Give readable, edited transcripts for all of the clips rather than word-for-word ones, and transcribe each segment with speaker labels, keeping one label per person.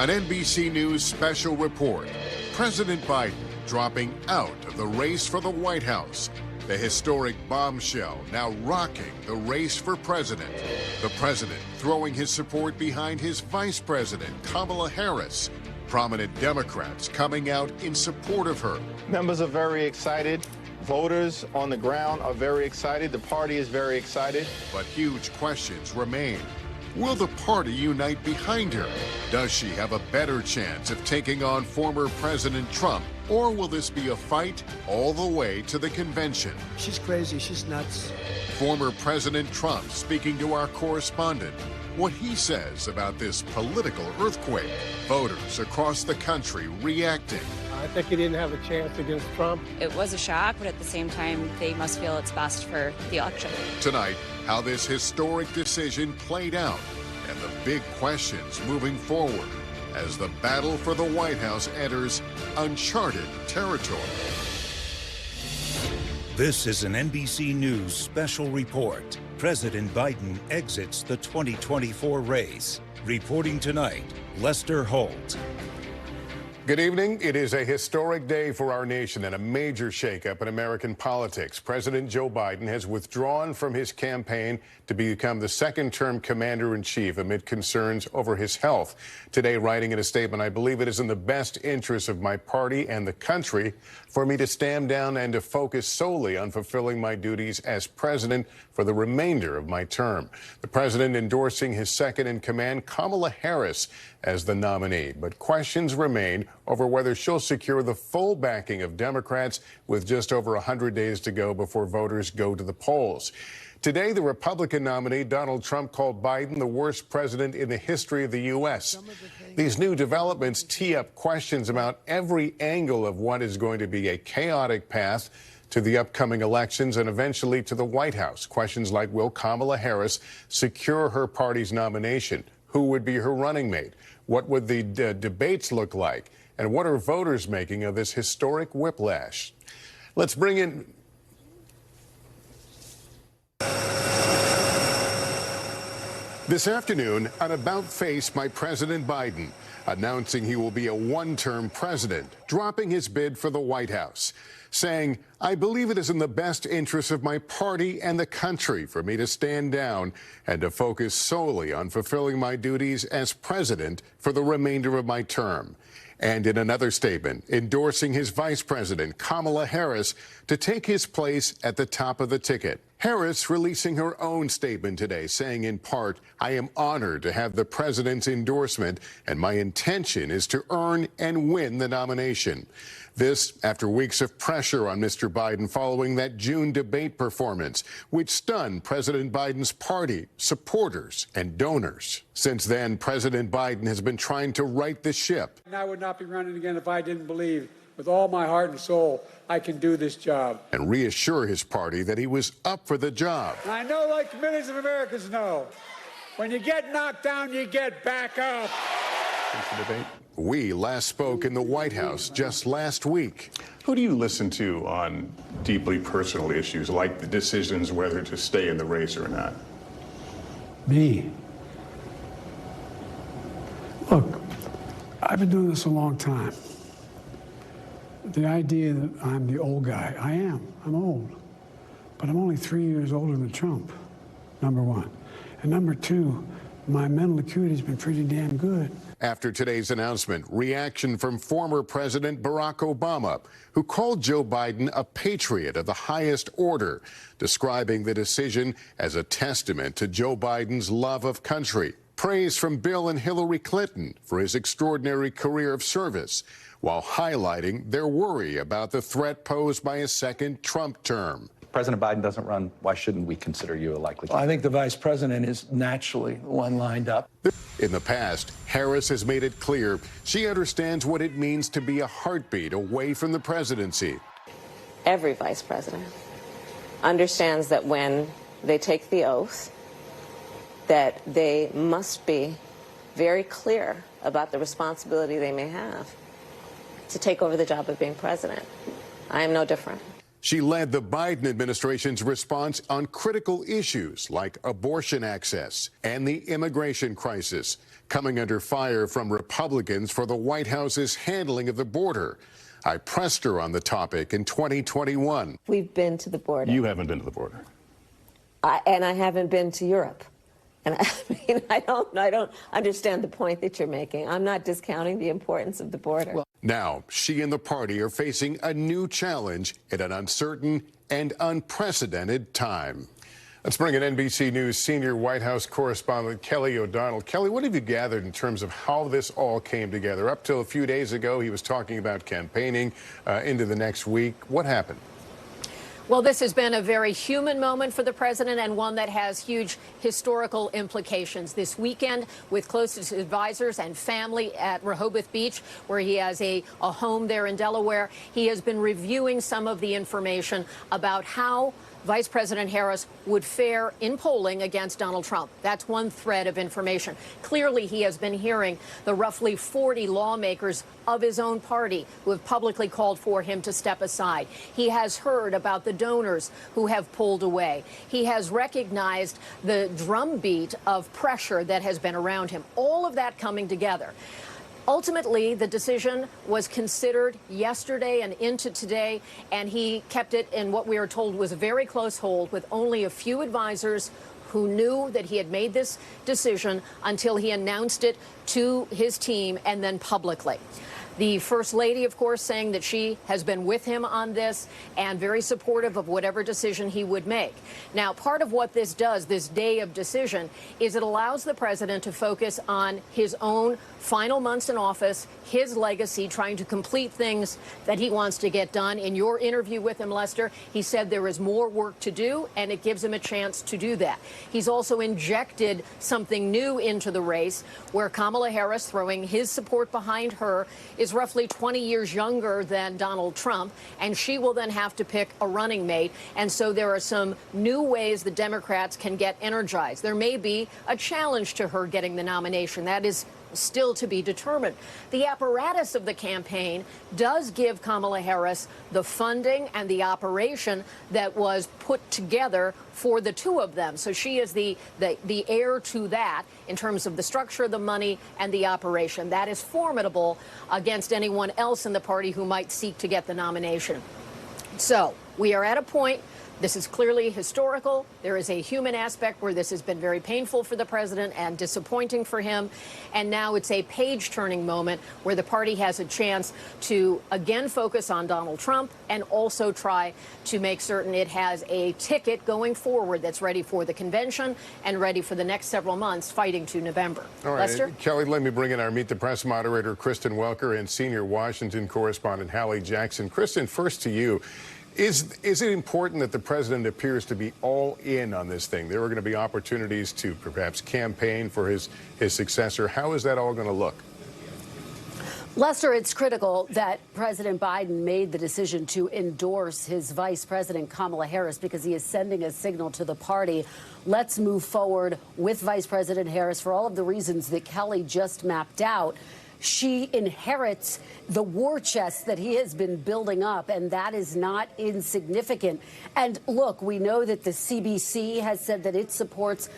Speaker 1: An NBC News special report. President Biden dropping out of the race for the White House. The historic bombshell now rocking the race for president. The president throwing his support behind his vice president, Kamala Harris. Prominent Democrats coming out in support of her.
Speaker 2: Members are very excited. Voters on the ground are very excited. The party is very excited.
Speaker 1: But huge questions remain. Will the party unite behind her? Does she have a better chance of taking on former President Trump? Or will this be a fight all the way to the convention?
Speaker 3: She's crazy. She's nuts.
Speaker 1: Former President Trump speaking to our correspondent. What he says about this political earthquake. Voters across the country reacting.
Speaker 4: I think he didn't have a chance against Trump.
Speaker 5: It was a shock, but at the same time, they must feel it's best for the election.
Speaker 1: Tonight, how this historic decision played out and the big questions moving forward as the battle for the White House enters uncharted territory.
Speaker 6: This is an NBC News special report. President Biden exits the 2024 race. Reporting tonight, Lester Holt.
Speaker 7: Good evening. It is a historic day for our nation and a major shakeup in American politics. President Joe Biden has withdrawn from his campaign to become the second-term commander-in-chief amid concerns over his health. Today, writing in a statement, "I believe it is in the best interest of my party and the country for me to stand down and to focus solely on fulfilling my duties as president for the remainder of my term." The president endorsing his second-in-command, Kamala Harris, as the nominee. But questions remain over whether she'll secure the full backing of Democrats with just over 100 days to go before voters go to the polls. Today, the Republican nominee, Donald Trump, called Biden the worst president in the history of the U.S. These new developments tee up questions about every angle of what is going to be a chaotic path to the upcoming elections and eventually to the White House. Questions like, will Kamala Harris secure her party's nomination? Who would be her running mate? What would the debates look like? And what are voters making of this historic whiplash? Let's bring in... This afternoon, an about-face by President Biden, announcing he will be a one-term president, dropping his bid for the White House, saying, "I believe it is in the best interest of my party and the country for me to stand down and to focus solely on fulfilling my duties as president for the remainder of my term." And in another statement, endorsing his vice president, Kamala Harris, to take his place at the top of the ticket. Harris releasing her own statement today, saying in part, "I am honored to have the president's endorsement, and my intention is to earn and win the nomination." This after weeks of pressure on Mr. Biden following that June debate performance, which stunned President Biden's party, supporters, and donors. Since then, President Biden has been trying to right the ship.
Speaker 4: I would not be running again if I didn't believe with all my heart and soul I can do this job.
Speaker 7: And reassure his party that he was up for the job.
Speaker 4: And I know, like millions of Americans know, when you get knocked down, you get back up.
Speaker 7: We last spoke in the White House just last week.
Speaker 8: Who do you listen to on deeply personal issues, like the decisions whether to stay in the race or not?
Speaker 3: Me. Look, I've been doing this a long time. The idea that I'm the old guy, I am. I'm old. But I'm only 3 years older than Trump, number one. And number two, my mental acuity's been pretty damn good.
Speaker 7: After today's announcement, reaction from former President Barack Obama, who called Joe Biden a patriot of the highest order, describing the decision as a testament to Joe Biden's love of country. Praise from Bill and Hillary Clinton for his extraordinary career of service, while highlighting their worry about the threat posed by a second Trump term.
Speaker 9: President Biden doesn't run. Why shouldn't we consider you a likely candidate?
Speaker 3: I think the vice president is naturally the one lined up.
Speaker 7: In the past, Harris has made it clear she understands what it means to be a heartbeat away from the presidency.
Speaker 10: Every vice president understands that when they take the oath, that they must be very clear about the responsibility they may have to take over the job of being president. I am no different.
Speaker 1: She led the Biden administration's response on critical issues like abortion access and the immigration crisis, coming under fire from Republicans for the White House's handling of the border. I pressed her on the topic in 2021.
Speaker 10: We've been to the border.
Speaker 8: You haven't been to the border.
Speaker 10: And I haven't been to Europe. And I mean, I don't understand the point that you're making. I'm not discounting the importance of the border. Well,
Speaker 1: now, she and the party are facing a new challenge at an uncertain and unprecedented time. Let's bring in NBC News senior White House correspondent Kelly O'Donnell. Kelly, what have you gathered in terms of how this all came together? Up till a few days ago, he was talking about campaigning into the next week. What happened?
Speaker 11: Well, this has been a very human moment for the president and one that has huge historical implications. This weekend, with closest advisors and family at Rehoboth Beach, where he has a home there in Delaware, he has been reviewing some of the information about how Vice President Harris would fare in polling against Donald Trump. That's one thread of information. Clearly, he has been hearing the roughly 40 lawmakers of his own party who have publicly called for him to step aside. He has heard about the donors who have pulled away. He has recognized the drumbeat of pressure that has been around him. All of that coming together. Ultimately, the decision was considered yesterday and into today, and he kept it in what we are told was a very close hold with only a few advisors who knew that he had made this decision until he announced it to his team and then publicly. The First Lady, of course, saying that she has been with him on this and very supportive of whatever decision he would make. Now, part of what this does, this day of decision, is it allows the president to focus on his own final months in office, his legacy, trying to complete things that he wants to get done. In your interview with him, Lester, he said there is more work to do, and it gives him a chance to do that. He's also injected something new into the race, where Kamala Harris, throwing his support behind her, is roughly 20 years younger than Donald Trump, and she will then have to pick a running mate. And so there are some new ways the Democrats can get energized. There may be a challenge to her getting the nomination. That is still to be determined. The apparatus of the campaign does give Kamala Harris the funding and the operation that was put together for the two of them. So she is the heir to that in terms of the structure, the money, and the operation. That is formidable against anyone else in the party who might seek to get the nomination. So we are at a point. This is clearly historical. There is a human aspect where this has been very painful for the president and disappointing for him. And now it's a page-turning moment where the party has a chance to again focus on Donald Trump and also try to make certain it has a ticket going forward that's ready for the convention and ready for the next several months fighting to November.
Speaker 1: All right,
Speaker 11: Lester?
Speaker 1: Kelly, let me bring in our Meet the Press moderator, Kristen Welker, and senior Washington correspondent Hallie Jackson. Kristen, first to you. Is it important that the president appears to be all in on this thing? There are going to be opportunities to perhaps campaign for his successor. How is that all going to look?
Speaker 12: Lester, it's critical that President Biden made the decision to endorse his vice president, Kamala Harris, because he is sending a signal to the party. Let's move forward with Vice President Harris for all of the reasons that Kelly just mapped out. She inherits the war chest that he has been building up, and that is not insignificant. And look, we know that the CBC has said that it supports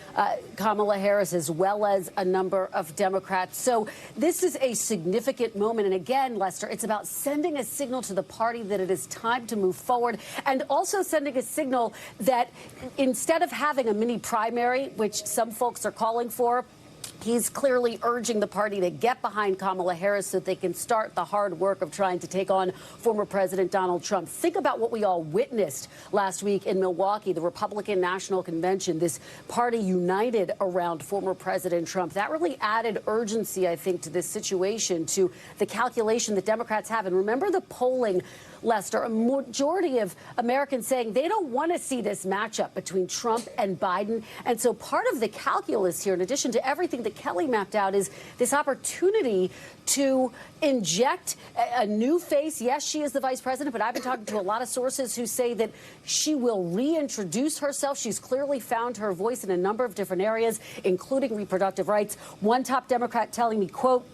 Speaker 12: Kamala Harris as well as a number of Democrats. So this is a significant moment. And again, Lester, it's about sending a signal to the party that it is time to move forward, and also sending a signal that instead of having a mini primary, which some folks are calling for, he's clearly urging the party to get behind Kamala Harris so that they can start the hard work of trying to take on former President Donald Trump. Think about what we all witnessed last week in Milwaukee, the Republican National Convention, this party united around former President Trump. That really added urgency, I think, to this situation, to the calculation that Democrats have. And remember the polling, Lester, a majority of Americans saying they don't want to see this matchup between Trump and Biden. And so part of the calculus here, in addition to everything that Kelly mapped out, is this opportunity to inject a new face. Yes, she is the vice president, but I've been talking to a lot of sources who say that she will reintroduce herself. She's clearly found her voice in a number of different areas, including reproductive rights. One top Democrat telling me, quote,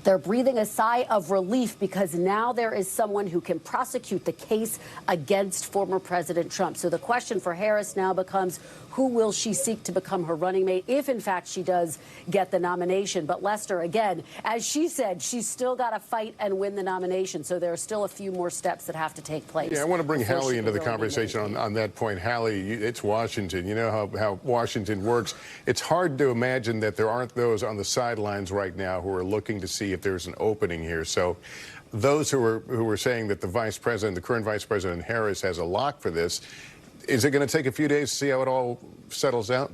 Speaker 12: They're breathing a sigh of relief because now there is someone who can prosecute the case against former President Trump. So the question for Harris now becomes, who will she seek to become her running mate if, in fact, she does get the nomination? But Lester, again, as she said, she's still got to fight and win the nomination. So there are still a few more steps that have to take place.
Speaker 7: Yeah, I want to bring Hallie into the conversation on that point. Hallie, it's Washington. You know how Washington works. It's hard to imagine that there aren't those on the sidelines right now who are looking to see if there's an opening here. So those who are saying that the current Vice President Harris has a lock for this, is it going to take a few days to see how it all settles out?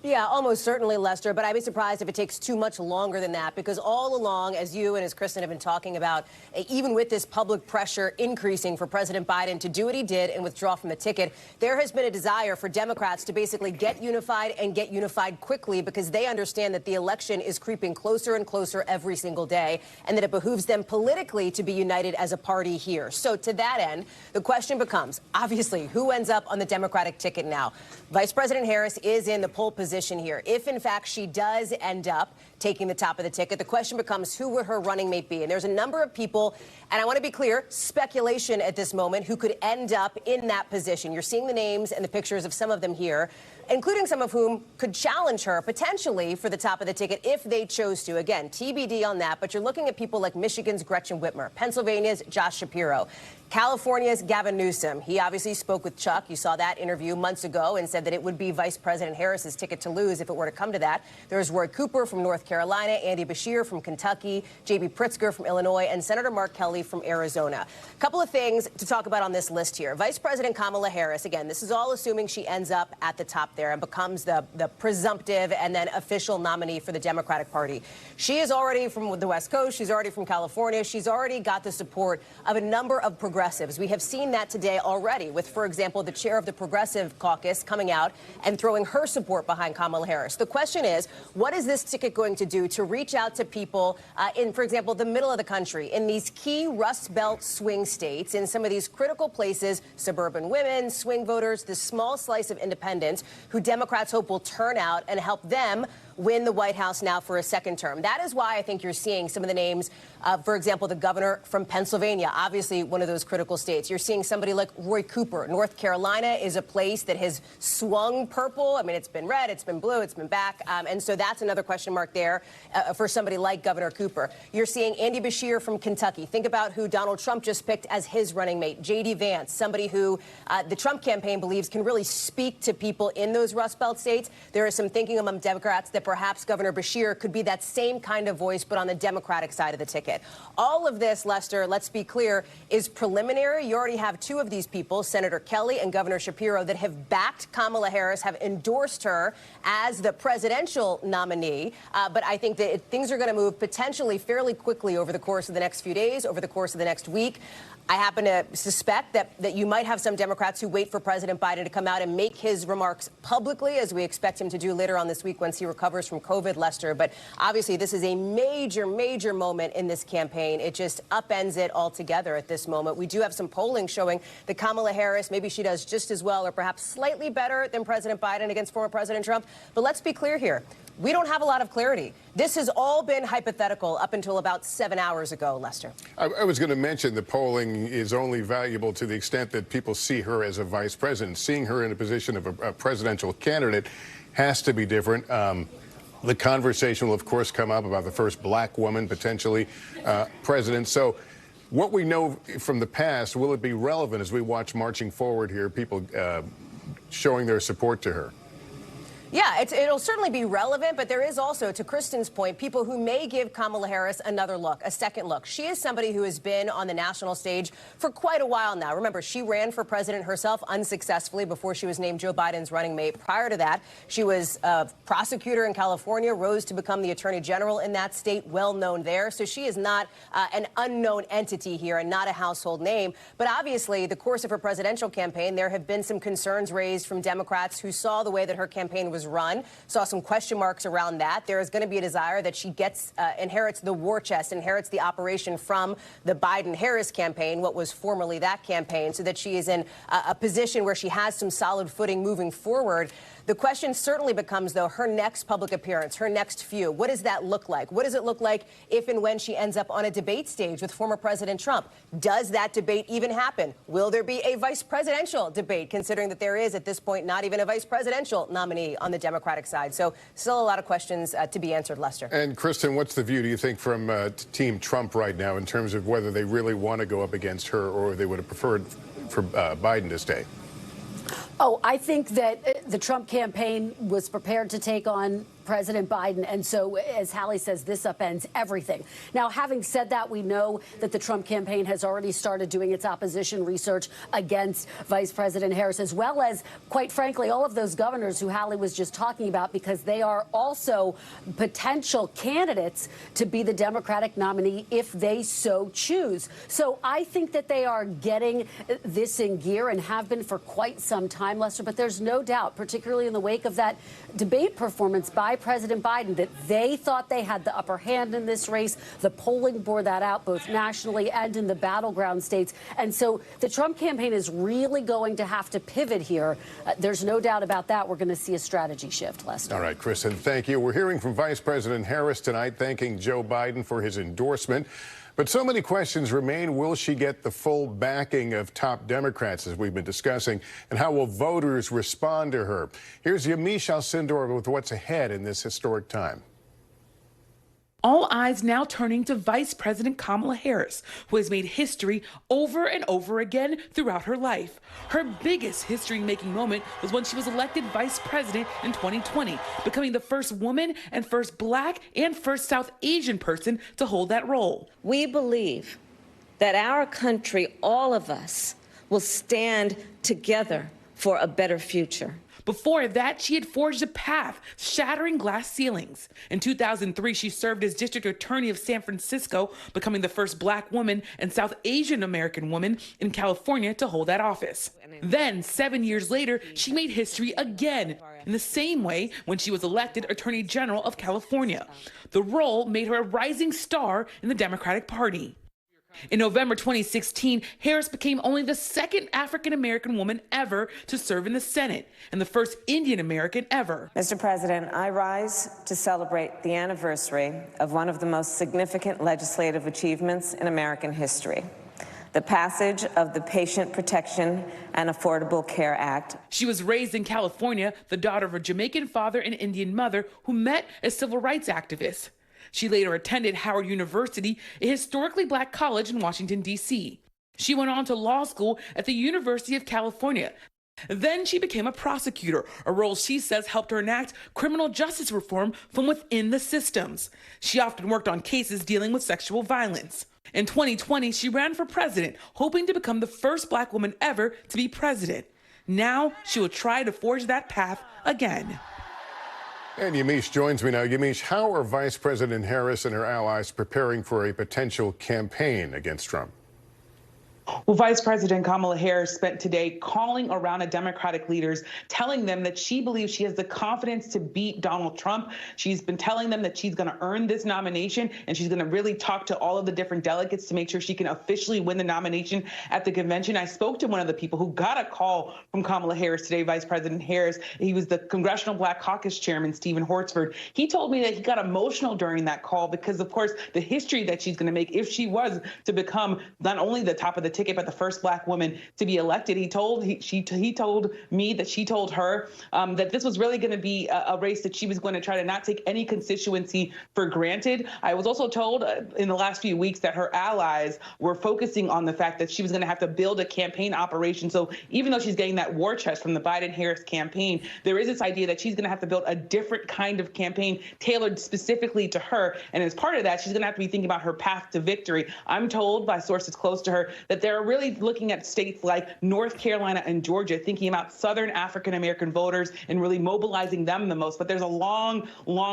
Speaker 13: Yeah, almost certainly, Lester, but I'd be surprised if it takes too much longer than that, because all along, as you and as Kristen have been talking about, even with this public pressure increasing for President Biden to do what he did and withdraw from the ticket, there has been a desire for Democrats to basically get unified and get unified quickly, because they understand that the election is creeping closer and closer every single day, and that it behooves them politically to be united as a party here. So to that end, the question becomes, obviously, who ends up on the Democratic ticket now? Vice President Harris is in the pole position here. If, in fact, she does end up taking the top of the ticket, the question becomes, who would her running mate be? And there's a number of people, and I want to be clear, speculation at this moment, who could end up in that position. You're seeing the names and the pictures of some of them here, including some of whom could challenge her potentially for the top of the ticket if they chose to. Again, TBD on that, but you're looking at people like Michigan's Gretchen Whitmer, Pennsylvania's Josh Shapiro, California's Gavin Newsom. He obviously spoke with Chuck. You saw that interview months ago and said that it would be Vice President Harris's ticket to lose if it were to come to that. There's Roy Cooper from North Carolina, Andy Beshear from Kentucky, J.B. Pritzker from Illinois, and Senator Mark Kelly from Arizona. A couple of things to talk about on this list here. Vice President Kamala Harris, again, this is all assuming she ends up at the top there and becomes the presumptive and then official nominee for the Democratic Party. She is already from the West Coast. She's already from California. She's already got the support of a number of progressives. We have seen that today already with, for example, the chair of the Progressive Caucus coming out and throwing her support behind Kamala Harris. The question is, what is this ticket going to do to reach out to people in, for example, the middle of the country, in these key Rust Belt swing states, in some of these critical places, suburban women, swing voters, this small slice of independents who Democrats hope will turn out and help them win the White House now for a second term. That is why I think you're seeing some of the names, for example, the governor from Pennsylvania, obviously one of those critical states. You're seeing somebody like Roy Cooper. North Carolina is a place that has swung purple. I mean, it's been red, it's been blue, it's been back. And so that's another question mark there for somebody like Governor Cooper. You're seeing Andy Beshear from Kentucky. Think about who Donald Trump just picked as his running mate, J.D. Vance, somebody who the Trump campaign believes can really speak to people in those Rust Belt states. There is some thinking among Democrats that perhaps Governor Beshear could be that same kind of voice, but on the Democratic side of the ticket. All of this, Lester, let's be clear, is preliminary. You already have two of these people, Senator Kelly and Governor Shapiro, that have backed Kamala Harris, have endorsed her as the presidential nominee. But I think that things are going to move potentially fairly quickly over the course of the next few days, over the course of the next week. I happen to suspect that you might have some Democrats who wait for President Biden to come out and make his remarks publicly, as we expect him to do later on this week once he recovers from COVID, Lester. But obviously, this is a major, major moment in this campaign. It just upends it altogether at this moment. We do have some polling showing that Kamala Harris, maybe she does just as well or perhaps slightly better than President Biden against former President Trump. But let's be clear here. We don't have a lot of clarity. This has all been hypothetical up until about 7 hours ago, Lester.
Speaker 7: I was going to mention the polling is only valuable to the extent that people see her as a vice president. Seeing her in a position of a presidential candidate has to be different. The conversation will, of course, come up about the first black woman potentially president. So what we know from the past, will it be relevant as we watch marching forward here, people showing their support to her?
Speaker 13: Yeah, it'll certainly be relevant, but there is also, to Kristen's point, people who may give Kamala Harris another look, a second look. She is somebody who has been on the national stage for quite a while now. Remember, she ran for president herself unsuccessfully before she was named Joe Biden's running mate. Prior to that, she was a prosecutor in California, rose to become the attorney general in that state, well known there. So she is not an unknown entity here and not a household name. But obviously, the course of her presidential campaign, there have been some concerns raised from Democrats who saw the way that her campaign was run, saw some question marks around that. There is going to be a desire that she inherits the war chest, inherits the operation from the Biden-Harris campaign, what was formerly that campaign, so that she is in a position where she has some solid footing moving forward. The question certainly becomes, though, her next public appearance, her next few. What does that look like? What does it look like if and when she ends up on a debate stage with former President Trump? Does that debate even happen? Will there be a vice presidential debate, considering that there is, at this point, not even a vice presidential nominee on the Democratic side? So still a lot of questions to be answered, Lester.
Speaker 7: And Kristen, what's the view, do you think, from Team Trump right now in terms of whether they really want to go up against her or they would have preferred for Biden to stay?
Speaker 12: Oh, I think that the Trump campaign was prepared to take on President Biden. And so, as Hallie says, this upends everything. Now, having said that, we know that the Trump campaign has already started doing its opposition research against Vice President Harris, as well as, quite frankly, all of those governors who Hallie was just talking about, because they are also potential candidates to be the Democratic nominee if they so choose. So I think that they are getting this in gear and have been for quite some time, Lester. But there's no doubt, particularly in the wake of that debate performance by President Biden, that they thought they had the upper hand in this race. The polling bore that out both nationally and in the battleground states. And so the Trump campaign is really going to have to pivot here. There's no doubt about that. We're going to see a strategy shift, Lester.
Speaker 7: All right, Kristen, thank you. We're hearing from Vice President Harris tonight, thanking Joe Biden for his endorsement. But so many questions remain. Will she get the full backing of top Democrats, as we've been discussing? And how will voters respond to her? Here's Yamiche Alcindor with what's ahead in this historic time.
Speaker 14: All eyes now turning to Vice President Kamala Harris, who has made history over and over again throughout her life. Her biggest history-making moment was when she was elected vice president in 2020, becoming the first woman and first Black and first South Asian person to hold that role.
Speaker 10: We believe that our country, all of us, will stand together for a better future.
Speaker 14: Before that, she had forged a path, shattering glass ceilings. In 2003, she served as district attorney of San Francisco, becoming the first Black woman and South Asian American woman in California to hold that office. Then, 7 years later, she made history again, in the same way when she was elected Attorney General of California. The role made her a rising star in the Democratic Party. In November 2016, Harris became only the second African-American woman ever to serve in the Senate and the first Indian-American ever.
Speaker 10: Mr. President, I rise to celebrate the anniversary of one of the most significant legislative achievements in American history, the passage of the Patient Protection and Affordable Care Act.
Speaker 14: She was raised in California, the daughter of a Jamaican father and Indian mother who met as civil rights activists. She later attended Howard University, a historically Black college in Washington, D.C. She went on to law school at the University of California. Then she became a prosecutor, a role she says helped her enact criminal justice reform from within the systems. She often worked on cases dealing with sexual violence. In 2020, she ran for president, hoping to become the first Black woman ever to be president. Now she will try to forge that path again.
Speaker 7: And Yamiche joins me now. Yamiche, how are Vice President Harris and her allies preparing for a potential campaign against Trump?
Speaker 14: Well, Vice President Kamala Harris spent today calling around Democratic leaders, telling them that she believes she has the confidence to beat Donald Trump. She's been telling them that she's going to earn this nomination, and she's going to really talk to all of the different delegates to make sure she can officially win the nomination at the convention. I spoke to one of the people who got a call from Kamala Harris today, Vice President Harris. He was the Congressional Black Caucus Chairman, Stephen Hortzford. He told me that he got emotional during that call because, of course, the history that she's going to make if she was to become not only the top of the ticket, but the first Black woman to be elected. He told me that she told her that this was really going to be a race that she was going to try to not take any constituency for granted. I was also told in the last few weeks that her allies were focusing on the fact that she was going to have to build a campaign operation. So even though she's getting that war chest from the Biden-Harris campaign, there is this idea that she's going to have to build a different kind of campaign tailored specifically to her. And as part of that, she's going to have to be thinking about her path to victory. I'm told by sources close to her that there are really looking at states like North Carolina and Georgia, thinking about Southern African-American voters and really mobilizing them the most. But there's a long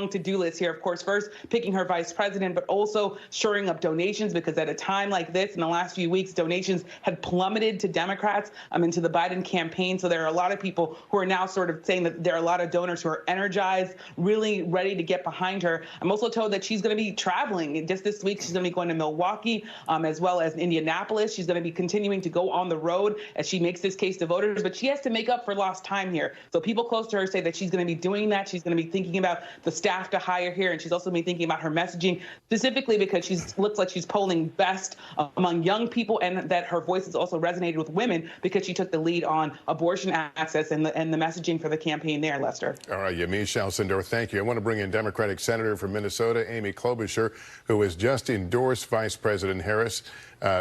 Speaker 14: to-do list here. Of course, first picking her vice president, but also shoring up donations, because at a time like this, in the last few weeks, donations had plummeted to Democrats into the Biden campaign. So there are a lot of people who are now sort of saying that there are a lot of donors who are energized, really ready to get behind her. I'm also told that she's going to be traveling. Just this week, she's going to be going to Milwaukee, as well as Indianapolis. She's going to be continuing to go on the road as she makes this case to voters, but she has to make up for lost time here. So people close to her say that she's going to be doing that. She's going to be thinking about the staff to hire here, and she's also been thinking about her messaging, specifically because she looks like she's polling best among young people, and that her voice has also resonated with women because she took the lead on abortion access and the messaging for the campaign there, Lester.
Speaker 7: All right, Yamiche Alcindor, thank you. I want to bring in Democratic Senator from Minnesota, Amy Klobuchar, who has just endorsed Vice President Harris.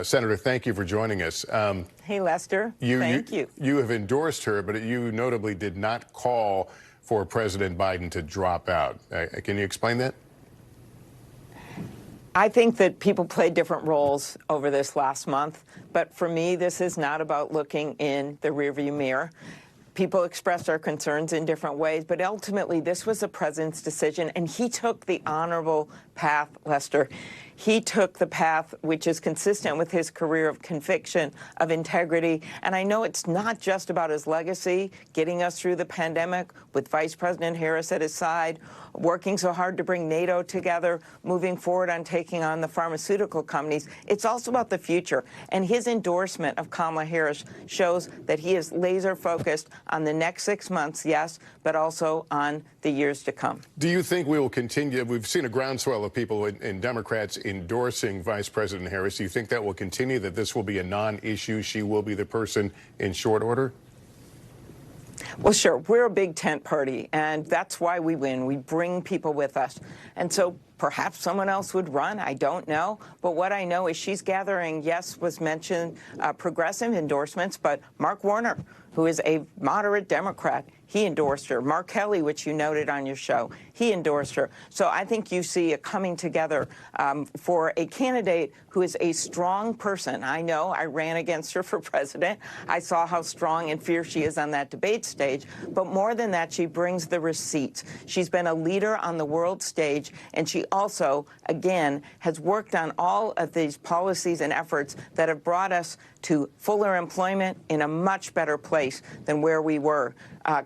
Speaker 7: Senator, thank you for joining us.
Speaker 15: Hey, Lester. Thank you.
Speaker 7: You have endorsed her, but you notably did not call for President Biden to drop out. Can you explain that?
Speaker 15: I think that people played different roles over this last month, but for me, this is not about looking in the rearview mirror. People expressed our concerns in different ways, but ultimately this was the president's decision, and he took the honorable path, Lester. He took the path which is consistent with his career of conviction, of integrity. And I know it's not just about his legacy, getting us through the pandemic with Vice President Harris at his side, working so hard to bring NATO together, moving forward on taking on the pharmaceutical companies. It's also about the future. And his endorsement of Kamala Harris shows that he is laser focused on the next 6 months, yes, but also on the years to come.
Speaker 7: Do you think we will continue? We've seen a groundswell of people in Democrats endorsing Vice President Harris. Do you think that will continue, that this will be a non-issue? She will be the person in short order?
Speaker 15: Well, sure. We're a big tent party, and that's why we win. We bring people with us. And so perhaps someone else would run. I don't know. But what I know is she's gathering, yes, was mentioned, progressive endorsements, but Mark Warner, who is a moderate Democrat, he endorsed her. Mark Kelly, which you noted on your show, he endorsed her. So I think you see a coming together for a candidate who is a strong person. I know I ran against her for president. I saw how strong and fierce she is on that debate stage. But more than that, she brings the receipts. She's been a leader on the world stage, and she also, again, has worked on all of these policies and efforts that have brought us to fuller employment in a much better place than where we were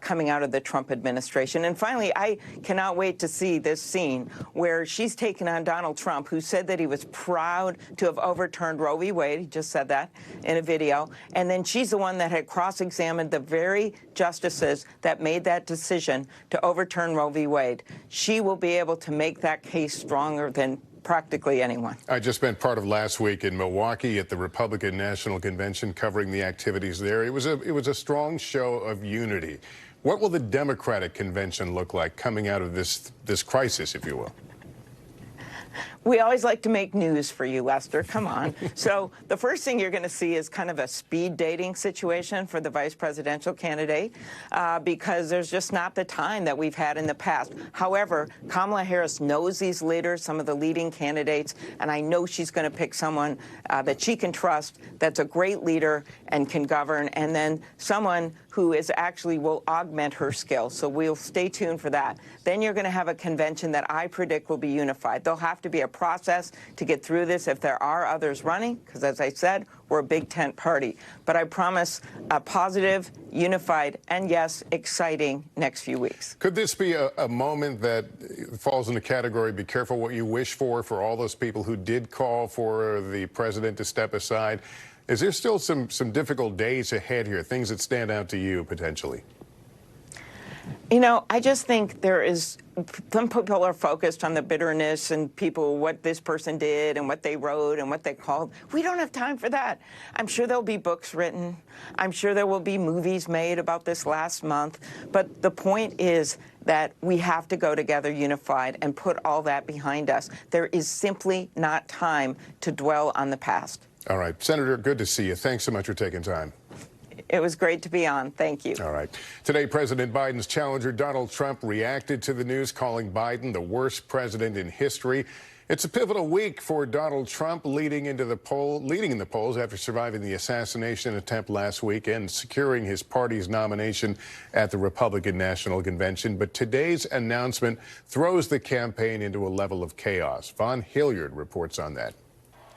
Speaker 15: coming out of the Trump administration. And finally, I cannot wait to see this scene where she's taken on Donald Trump, who said that he was proud to have overturned Roe v. Wade. He just said that in a video. And then she's the one that had cross-examined the very justices that made that decision to overturn Roe v. Wade. She will be able to make that case stronger than practically anyone.
Speaker 7: I just spent part of last week in Milwaukee at the Republican National Convention covering the activities there. It was a strong show of unity. What will the Democratic convention look like coming out of this crisis, if you will?
Speaker 15: We always like to make news for you, Lester. Come on. So the first thing you're going to see is kind of a speed dating situation for the vice presidential candidate because there's just not the time that we've had in the past. However, Kamala Harris knows these leaders, some of the leading candidates, and I know she's going to pick someone that she can trust, that's a great leader and can govern, and then someone who is actually will augment her skills. So we'll stay tuned for that. Then you're going to have a convention that I predict will be unified. There'll have to be a process to get through this if there are others running, because as I said, we're a big tent party. But I promise a positive, unified, and yes, exciting next few weeks.
Speaker 7: Could this be a moment that falls in the category, be careful what you wish for all those people who did call for the president to step aside? Is there still some difficult days ahead here, things that stand out to you potentially?
Speaker 15: You know, I just think there is, some people are focused on the bitterness and people, what this person did and what they wrote and what they called. We don't have time for that. I'm sure there'll be books written. I'm sure there will be movies made about this last month. But the point is that we have to go together unified and put all that behind us. There is simply not time to dwell on the past.
Speaker 7: All right. Senator, good to see you. Thanks so much for taking time.
Speaker 15: It was great to be on. Thank you.
Speaker 7: All right. Today, President Biden's challenger, Donald Trump, reacted to the news, calling Biden the worst president in history. It's a pivotal week for Donald Trump, leading in the polls after surviving the assassination attempt last week and securing his party's nomination at the Republican National Convention. But today's announcement throws the campaign into a level of chaos. Von Hilliard reports on that.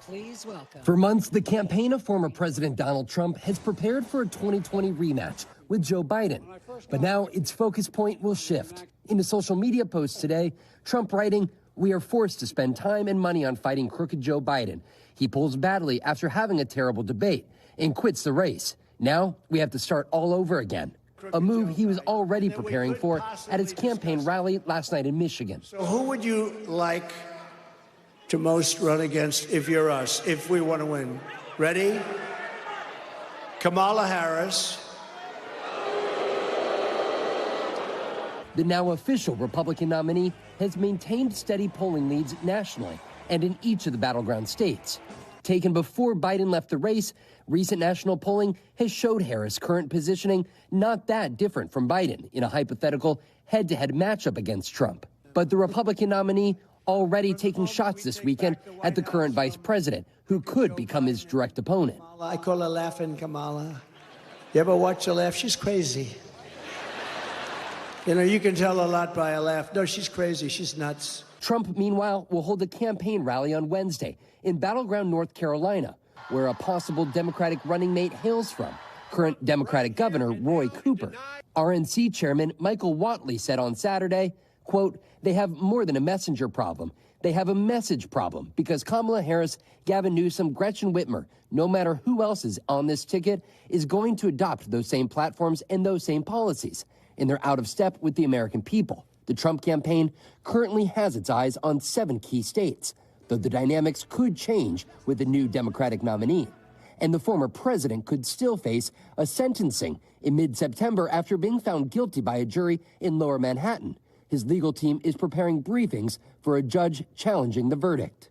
Speaker 16: Please welcome. For months, the campaign of former President Donald Trump has prepared for a 2020 rematch with Joe Biden. But now its focus point will shift. In a social media post today, Trump writing, We are forced to spend time and money on fighting crooked Joe Biden. He pulls badly after having a terrible debate and quits the race. Now we have to start all over again. A move he was already preparing for at his campaign rally last night in Michigan.
Speaker 17: So who would you like to most run against if you're us, if we want to win? Ready? Kamala Harris.
Speaker 16: The now official Republican nominee has maintained steady polling leads nationally and in each of the battleground states. Taken before Biden left the race, recent national polling has showed Harris' current positioning not that different from Biden in a hypothetical head-to-head matchup against Trump. But the Republican nominee already taking shots this weekend at the current vice president, who could become his direct opponent.
Speaker 17: I call her Laughing Kamala. You ever watch her laugh? She's crazy. You know, you can tell a lot by a laugh. No, she's crazy. She's nuts.
Speaker 16: Trump, meanwhile, will hold a campaign rally on Wednesday in battleground North Carolina, where a possible Democratic running mate hails from, current Democratic Governor Roy Cooper. RNC Chairman Michael Whatley said on Saturday, quote, "They have more than a messenger problem. They have a message problem because Kamala Harris, Gavin Newsom, Gretchen Whitmer, no matter who else is on this ticket, is going to adopt those same platforms and those same policies. And they're out of step with the American people." The Trump campaign currently has its eyes on 7 key states, though the dynamics could change with the new Democratic nominee. And the former president could still face a sentencing in mid-September after being found guilty by a jury in Lower Manhattan. His legal team is preparing briefings for a judge challenging the verdict.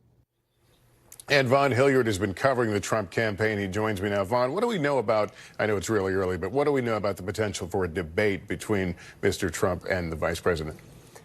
Speaker 7: And Vaughn Hilliard has been covering the Trump campaign. He joins me now. Vaughn, what do we know about, I know it's really early, but what do we know about the potential for a debate between Mr. Trump and the vice president?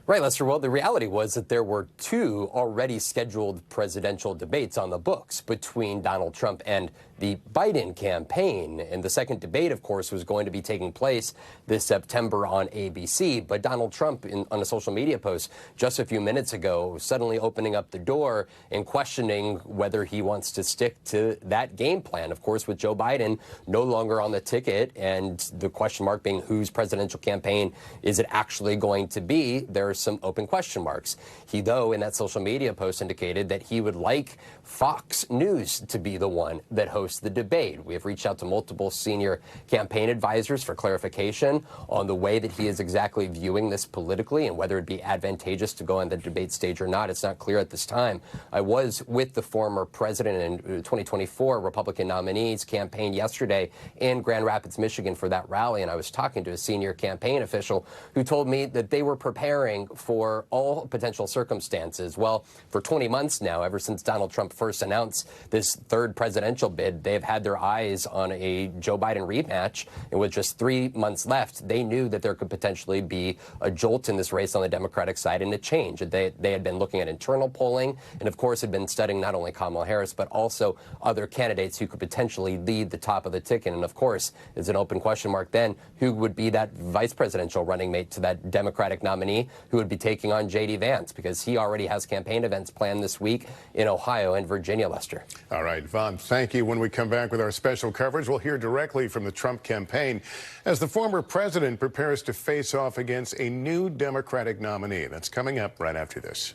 Speaker 18: Right, Lester. Well, the reality was that there were 2 already scheduled presidential debates on the books between Donald Trump and the Biden campaign. And the second debate, of course, was going to be taking place this September on ABC. But Donald Trump, on a social media post just a few minutes ago, suddenly opening up the door and questioning whether he wants to stick to that game plan. Of course, with Joe Biden no longer on the ticket and the question mark being whose presidential campaign is it actually going to be, there are some open question marks. He, though, in that social media post indicated that he would like Fox News to be the one that hosts the debate. We have reached out to multiple senior campaign advisors for clarification on the way that he is exactly viewing this politically and whether it'd be advantageous to go on the debate stage or not. It's not clear at this time. I was with the former president and 2024 Republican nominee's campaign yesterday in Grand Rapids, Michigan for that rally, and I was talking to a senior campaign official who told me that they were preparing for all potential circumstances. Well, for 20 months now, ever since Donald Trump first announced this third presidential bid, they have had their eyes on a Joe Biden rematch. And with just 3 months left, they knew that there could potentially be a jolt in this race on the Democratic side and a change. They had been looking at internal polling and, of course, had been studying not only Kamala Harris, but also other candidates who could potentially lead the top of the ticket. And, of course, is an open question mark then who would be that vice presidential running mate to that Democratic nominee who would be taking on J.D. Vance, because he already has campaign events planned this week in Ohio and Virginia, Lester.
Speaker 7: All right, Vaughn, thank you. When we come back with our special coverage, we'll hear directly from the Trump campaign as the former president prepares to face off against a new Democratic nominee. That's coming up right after this.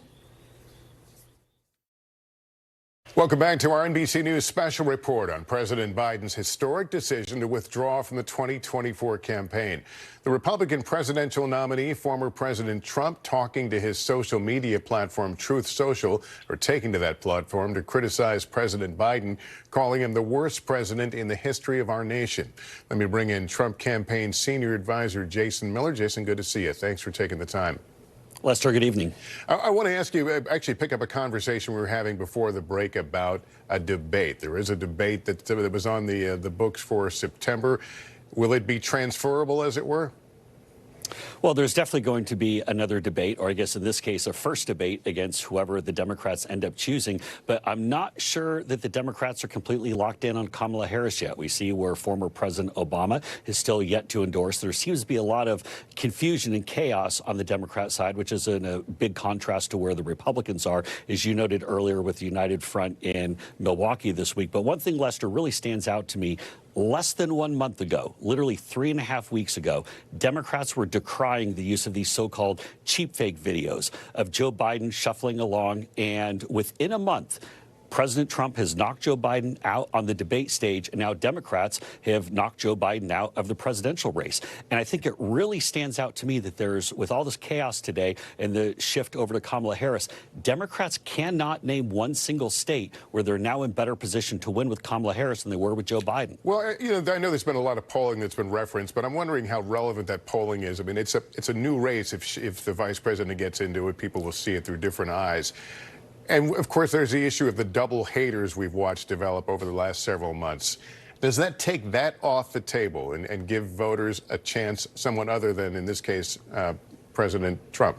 Speaker 7: Welcome back to our NBC News special report on President Biden's historic decision to withdraw from the 2024 campaign. The Republican presidential nominee, former President Trump, talking to his social media platform Truth Social, or taking to that platform to criticize President Biden, calling him the worst president in the history of our nation. Let me bring in Trump campaign senior advisor Jason Miller. Jason, good to see you. Thanks for taking the time.
Speaker 19: Lester, good evening.
Speaker 7: I want to ask you, actually pick up a conversation we were having before the break about a debate. There is a debate that was on the books for September. Will it be transferable, as it were?
Speaker 19: Well, there's definitely going to be another debate, or I guess in this case, a first debate against whoever the Democrats end up choosing. But I'm not sure that the Democrats are completely locked in on Kamala Harris yet. We see where former President Obama is still yet to endorse. There seems to be a lot of confusion and chaos on the Democrat side, which is in a big contrast to where the Republicans are, as you noted earlier with the United Front in Milwaukee this week. But one thing, Lester, really stands out to me. Less than 1 month ago, literally 3.5 weeks ago, Democrats were decrying the use of these so-called cheap fake videos of Joe Biden shuffling along, and within a month, President Trump has knocked Joe Biden out on the debate stage, and now Democrats have knocked Joe Biden out of the presidential race. And I think it really stands out to me that there's, with all this chaos today and the shift over to Kamala Harris, Democrats cannot name one single state where they're now in better position to win with Kamala Harris than they were with Joe Biden.
Speaker 7: Well, you know, I know there's been a lot of polling that's been referenced, but I'm wondering how relevant that polling is. I mean, it's a new race. If the vice president gets into it, people will see it through different eyes. And, of course, there's the issue of the double haters we've watched develop over the last several months. Does that take that off the table and give voters a chance, someone other than, in this case, President Trump?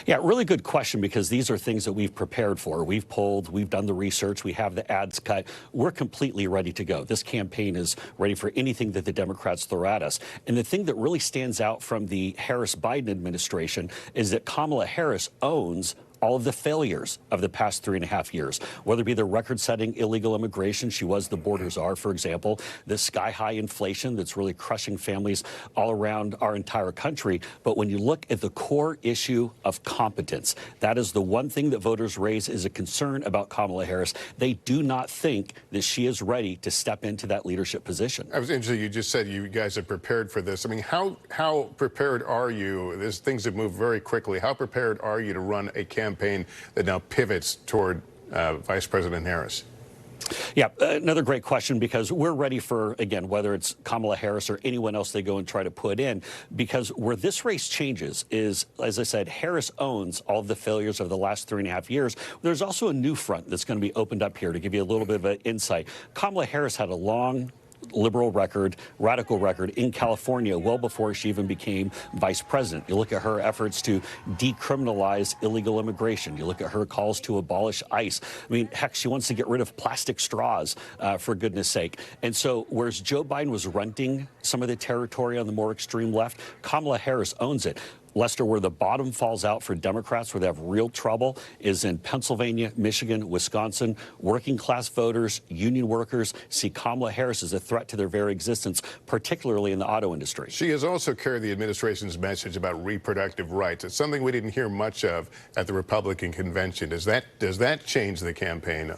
Speaker 19: Yeah, really good question, because these are things that we've prepared for. We've polled, we've done the research, we have the ads cut. We're completely ready to go. This campaign is ready for anything that the Democrats throw at us. And the thing that really stands out from the Harris-Biden administration is that Kamala Harris owns all of the failures of the past 3.5 years, whether it be the record-setting illegal immigration. She was the border czar, for example, the sky-high inflation that's really crushing families all around our entire country. But when you look at the core issue of competence, that is the one thing that voters raise as a concern about Kamala Harris. They do not think that she is ready to step into that leadership position.
Speaker 7: I was interested, you just said you guys are prepared for this. I mean, how prepared are you? There's things that move very quickly. How prepared are you to run a campaign that now pivots toward Vice President Harris?
Speaker 19: Yeah, another great question, because we're ready for, again, whether it's Kamala Harris or anyone else they go and try to put in, because where this race changes is, as I said, Harris owns all of the failures of the last 3.5 years. There's also a new front that's going to be opened up here to give you a little bit of an insight. Kamala Harris had a long liberal record, radical record in California well before she even became vice president. You look at her efforts to decriminalize illegal immigration. You look at her calls to abolish ICE. I mean, heck, she wants to get rid of plastic straws, for goodness sake. And so, whereas Joe Biden was renting some of the territory on the more extreme left, Kamala Harris owns it. Lester, where the bottom falls out for Democrats, where they have real trouble, is in Pennsylvania, Michigan, Wisconsin. Working class voters, union workers see Kamala Harris as a threat to their very existence, particularly in the auto industry.
Speaker 7: She has also carried the administration's message about reproductive rights. It's something we didn't hear much of at the Republican convention. Does that change the campaign?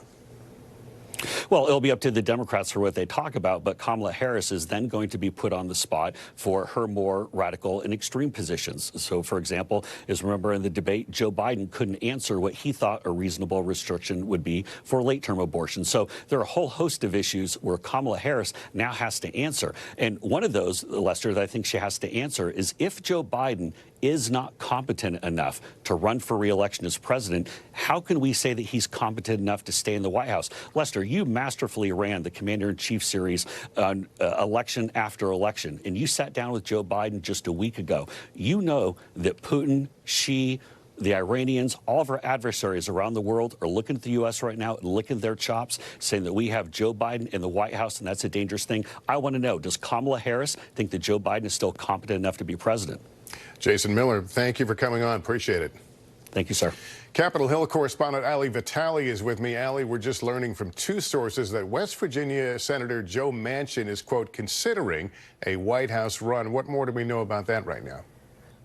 Speaker 19: Well, it'll be up to the Democrats for what they talk about, but Kamala Harris is then going to be put on the spot for her more radical and extreme positions. So, for example, as remember in the debate, Joe Biden couldn't answer what he thought a reasonable restriction would be for late-term abortion. So there are a whole host of issues where Kamala Harris now has to answer. And one of those, Lester, that I think she has to answer is if Joe Biden is not competent enough to run for re-election as president, how can we say that he's competent enough to stay in the White House? Lester, you masterfully ran the Commander-in-Chief series on election after election, and you sat down with Joe Biden just a week ago. You know that Putin, Xi, the Iranians, all of our adversaries around the world are looking at the U.S. right now, licking their chops, saying that we have Joe Biden in the White House, and that's a dangerous thing. I want to know, does Kamala Harris think that Joe Biden is still competent enough to be president?
Speaker 7: Jason Miller, thank you for coming on. Appreciate it.
Speaker 19: Thank you, sir.
Speaker 7: Capitol Hill correspondent Ali Vitale is with me. Ali, we're just learning from two sources that West Virginia Senator Joe Manchin is, quote, considering a White House run. What more do we know about that right now?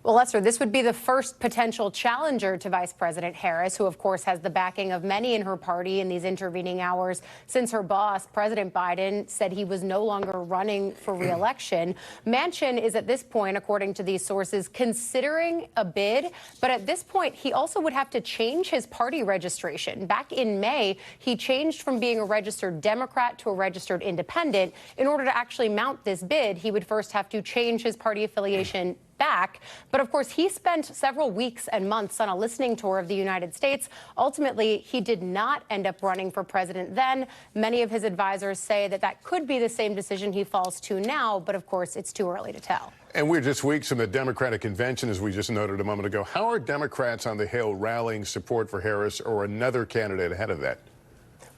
Speaker 11: Well, Lester, this would be the first potential challenger to Vice President Harris, who, of course, has the backing of many in her party in these intervening hours since her boss, President Biden, said he was no longer running for re-election. Manchin is at this point, according to these sources, considering a bid. But at this point, he also would have to change his party registration. Back in May, he changed from being a registered Democrat to a registered independent. In order to actually mount this bid, he would first have to change his party affiliation back. But of course, he spent several weeks and months on a listening tour of the United States. Ultimately, he did not end up running for president then. Many of his advisors say that that could be the same decision he falls to now. But of course, it's too early to tell.
Speaker 7: And we're just weeks from the Democratic convention, as we just noted a moment ago. How are Democrats on the Hill rallying support for Harris or another candidate ahead of that?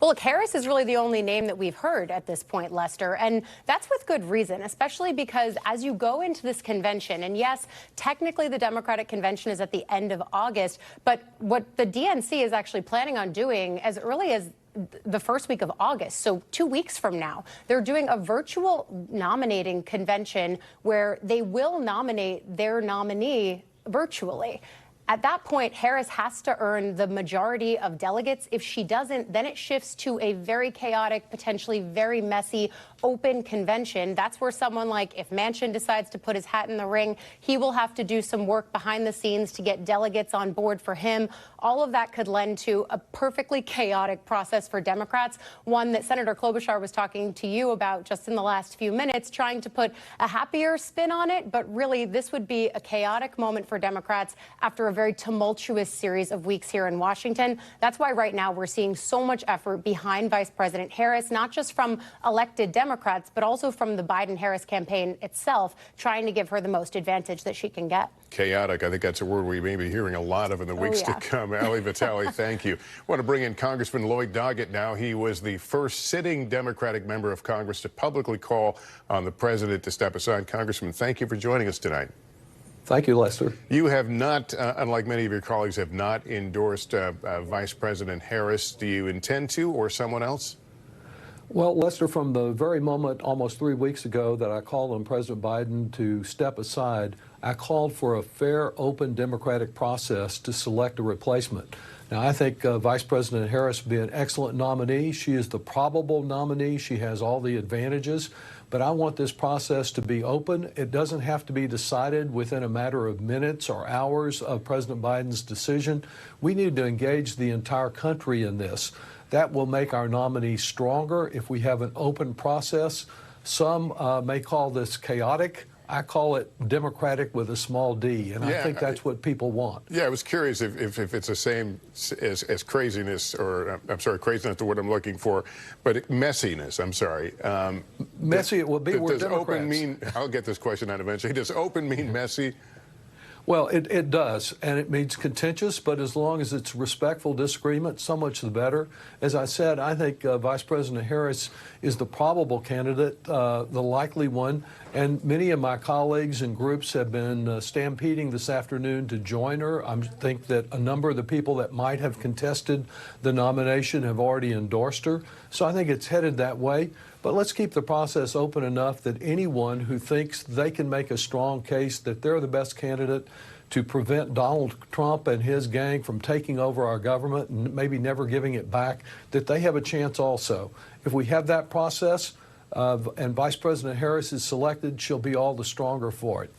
Speaker 11: Well, look, Harris is really the only name that we've heard at this point, Lester, and that's with good reason, especially because as you go into this convention, and yes, technically the Democratic convention is at the end of August, but what the DNC is actually planning on doing as early as
Speaker 20: the first week of August, so 2 weeks from now. They're doing a virtual nominating convention where they will nominate their nominee virtually. At that point, Harris has to earn the majority of delegates. If she doesn't, then it shifts to a very chaotic, potentially very messy, open convention. That's where someone like, if Manchin decides to put his hat in the ring, he will have to do some work behind the scenes to get delegates on board for him. All of that could lend to a perfectly chaotic process for Democrats, one that Senator Klobuchar was talking to you about just in the last few minutes, trying to put a happier spin on it. But really, this would be a chaotic moment for Democrats after a very tumultuous series of weeks here in Washington. That's why right now we're seeing so much effort behind Vice President Harris, not just from elected Democrats, but also from the Biden-Harris campaign itself, trying to give her the most advantage that she can get.
Speaker 7: Chaotic. I think that's a word we may be hearing a lot of in the weeks to come. Ali Vitale, thank you. I want to bring in Congressman Lloyd Doggett now. He was the first sitting Democratic member of Congress to publicly call on the president to step aside. Congressman, thank you for joining us tonight.
Speaker 21: Thank you, Lester.
Speaker 7: You have not, unlike many of your colleagues, have not endorsed Vice President Harris. Do you intend to, or someone else?
Speaker 21: Well, Lester, from the very moment almost 3 weeks ago that I called on President Biden to step aside, I called for a fair, open democratic process to select a replacement. Now, I think Vice President Harris would be an excellent nominee. She is the probable nominee. She has all the advantages. But I want this process to be open. It doesn't have to be decided within a matter of minutes or hours of President Biden's decision. We need to engage the entire country in this. That will make our nominee stronger if we have an open process. Some may call this chaotic. I call it democratic with a small d, and I think that's what people want.
Speaker 7: Yeah, I was curious if it's the same as craziness, or I'm sorry, craziness is the word I'm looking for, but messiness, I'm sorry.
Speaker 21: Messy it will be. We're
Speaker 7: Does
Speaker 21: Democrats.
Speaker 7: open mean, I'll get this question out eventually, does open mean messy?
Speaker 21: Well, it does, and it means contentious, but as long as it's respectful disagreement, so much the better. As I said, I think Vice President Harris is the probable candidate, the likely one, and many of my colleagues and groups have been stampeding this afternoon to join her. I think that a number of the people that might have contested the nomination have already endorsed her, so I think it's headed that way. But let's keep the process open enough that anyone who thinks they can make a strong case that they're the best candidate to prevent Donald Trump and his gang from taking over our government and maybe never giving it back, that they have a chance also. If we have that process and Vice President Harris is selected, she'll be all the stronger for it.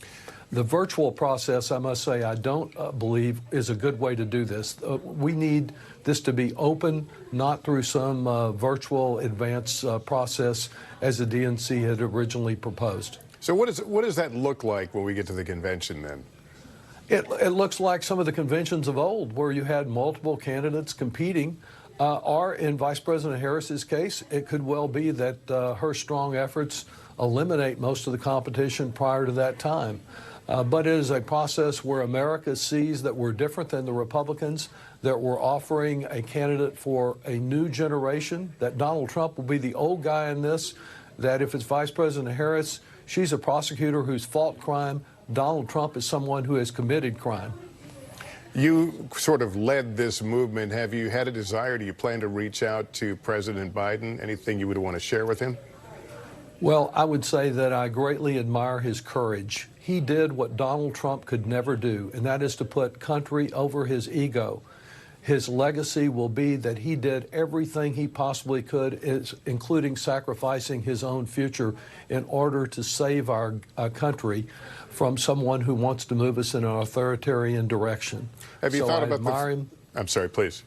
Speaker 21: The virtual process, I must say, I don't believe is a good way to do this. We need this to be open, not through some virtual advance process as the DNC had originally proposed.
Speaker 7: So what does that look like when we get to the convention then?
Speaker 21: It looks like some of the conventions of old where you had multiple candidates competing. Or in Vice President Harris's case, it could well be that her strong efforts eliminate most of the competition prior to that time. But it is a process where America sees that we're different than the Republicans, that we're offering a candidate for a new generation, that Donald Trump will be the old guy in this, that if it's Vice President Harris, she's a prosecutor who's fought crime. Donald Trump is someone who has committed crime.
Speaker 7: You sort of led this movement. Have you had a desire? Do you plan to reach out to President Biden? Anything you would want to share with him?
Speaker 21: Well, I would say that I greatly admire his courage. He did what Donald Trump could never do, and that is to put country over his ego. His legacy will be that he did everything he possibly could, including sacrificing his own future in order to save our country from someone who wants to move us in an authoritarian direction.
Speaker 7: Have you thought about
Speaker 21: him?
Speaker 7: I'm sorry, please.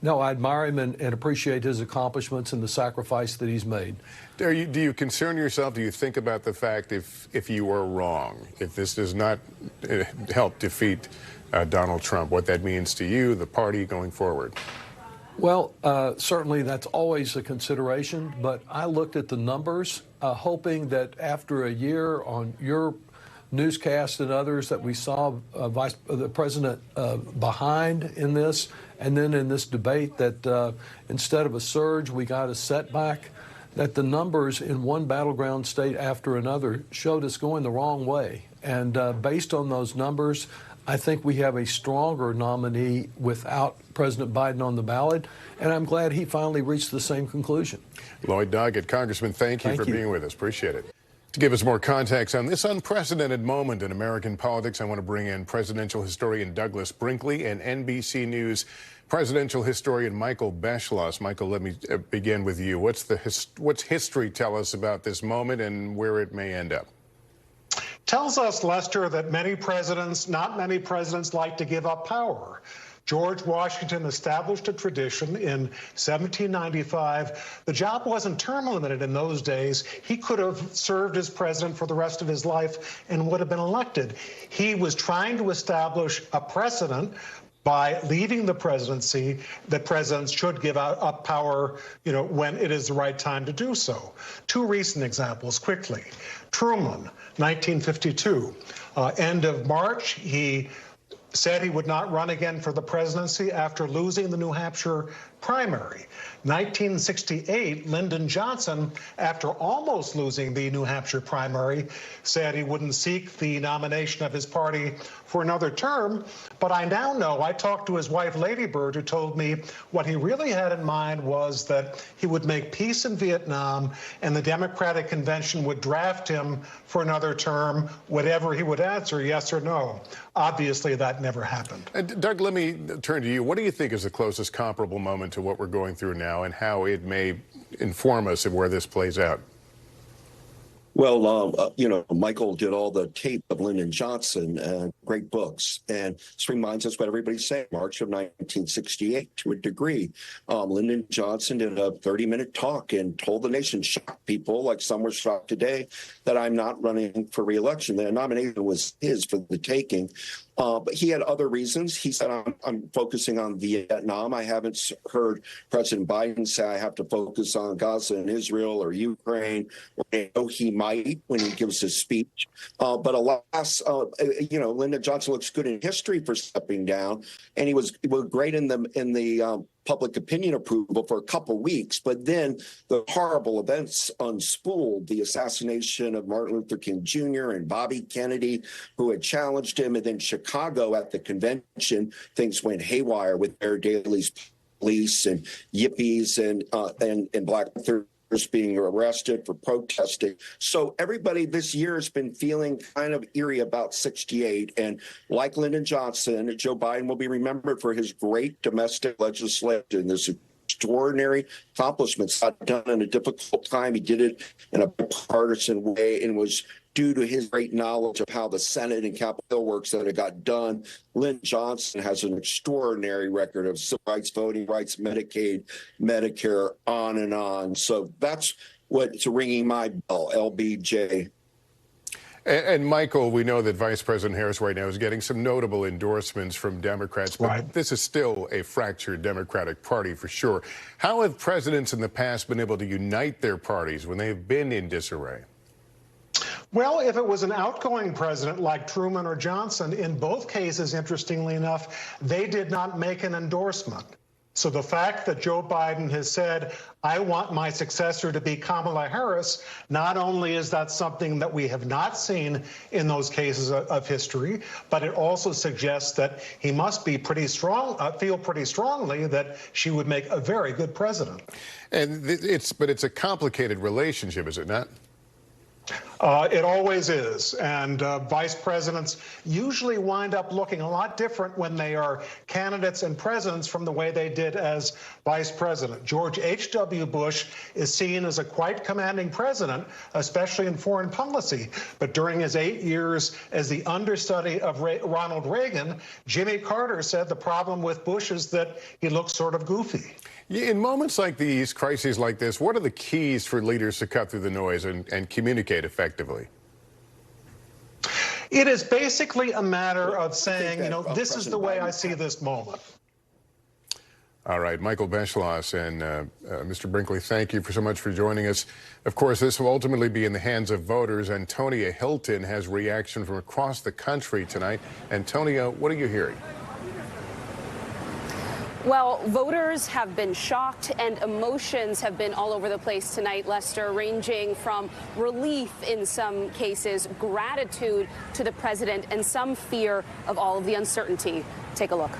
Speaker 21: No, I admire him and appreciate his accomplishments and the sacrifice that he's made.
Speaker 7: Do you concern yourself? Do you think about the fact if you are wrong, if this does not help defeat Donald Trump, what that means to you, the party going forward?
Speaker 21: Well, certainly that's always a consideration, but I looked at the numbers, hoping that after a year on your newscast and others that we saw the president behind in this, and then in this debate that instead of a surge, we got a setback, that the numbers in one battleground state after another showed us going the wrong way. And based on those numbers, I think we have a stronger nominee without President Biden on the ballot, and I'm glad he finally reached the same conclusion.
Speaker 7: Lloyd Doggett, Congressman, thank you for being with us. Appreciate it. To give us more context on this unprecedented moment in American politics, I want to bring in presidential historian Douglas Brinkley and NBC News presidential historian Michael Beschloss. Michael, let me begin with you. What's history tell us about this moment and where it may end up?
Speaker 2: Tells us, Lester, that not many presidents like to give up power. George Washington established a tradition in 1795. The job wasn't term limited in those days. He could have served as president for the rest of his life and would have been elected. He was trying to establish a precedent by leaving the presidency that presidents should give up power, when it is the right time to do so. Two recent examples quickly. Truman, 1952, end of March, he said he would not run again for the presidency after losing the New Hampshire primary. 1968, Lyndon Johnson, after almost losing the New Hampshire primary, said he wouldn't seek the nomination of his party for another term. But I now know, I talked to his wife, Lady Bird, who told me what he really had in mind was that he would make peace in Vietnam and the Democratic Convention would draft him for another term, whatever he would answer, yes or no. Obviously, that never happened.
Speaker 7: Doug, let me turn to you. What do you think is the closest comparable moment to what we're going through now and how it may inform us of where this plays out?
Speaker 22: Well, Michael did all the tape of Lyndon Johnson and great books. And this reminds us what everybody's saying, March of 1968 to a degree. Lyndon Johnson did a 30-minute talk and told the nation, shocked people, like some were shocked today, that I'm not running for re-election. The nomination was his for the taking. But he had other reasons. He said, I'm focusing on Vietnam. I haven't heard President Biden say I have to focus on Gaza and Israel or Ukraine. I know he might when he gives his speech. But alas, Lyndon Johnson looks good in history for stepping down. And he was great in the public opinion approval for a couple weeks, but then the horrible events unspooled, the assassination of Martin Luther King Jr. and Bobby Kennedy, who had challenged him, and then Chicago at the convention, things went haywire with Mayor Daley's police and yippies and Black Panthers being arrested for protesting. So everybody this year has been feeling kind of eerie about 68. And like Lyndon Johnson, Joe Biden will be remembered for his great domestic legislation, this extraordinary accomplishments not done in a difficult time. He did it in a bipartisan way and was due to his great knowledge of how the Senate and Capitol Hill works that it got done. Lyndon Johnson has an extraordinary record of civil rights, voting rights, Medicaid, Medicare, on and on. So that's what's ringing my bell, LBJ.
Speaker 7: And Michael, we know that Vice President Harris right now is getting some notable endorsements from Democrats, but this is still a fractured Democratic Party for sure. How have presidents in the past been able to unite their parties when they've been in disarray?
Speaker 2: Well, if it was an outgoing president like Truman or Johnson, in both cases, interestingly enough, they did not make an endorsement. So the fact that Joe Biden has said, I want my successor to be Kamala Harris, not only is that something that we have not seen in those cases of history, but it also suggests that he must be pretty strong, feel pretty strongly that she would make a very good president.
Speaker 7: And it's a complicated relationship, is it not?
Speaker 2: It always is. And vice presidents usually wind up looking a lot different when they are candidates and presidents from the way they did as vice president. George H.W. Bush is seen as a quite commanding president, especially in foreign policy. But during his 8 years as the understudy of Ronald Reagan, Jimmy Carter said the problem with Bush is that he looks sort of goofy.
Speaker 7: In moments like these, crises like this, what are the keys for leaders to cut through the noise and communicate effectively?
Speaker 2: It is basically a matter of saying, this is the way I see this moment.
Speaker 7: All right, Michael Beschloss and Mr. Brinkley, thank you so much for joining us. Of course, this will ultimately be in the hands of voters. Antonia Hilton has reaction from across the country tonight. Antonia, what are you hearing?
Speaker 5: Well, voters have been shocked and emotions have been all over the place tonight, Lester, ranging from relief in some cases, gratitude to the president, and some fear of all of the uncertainty. Take a look.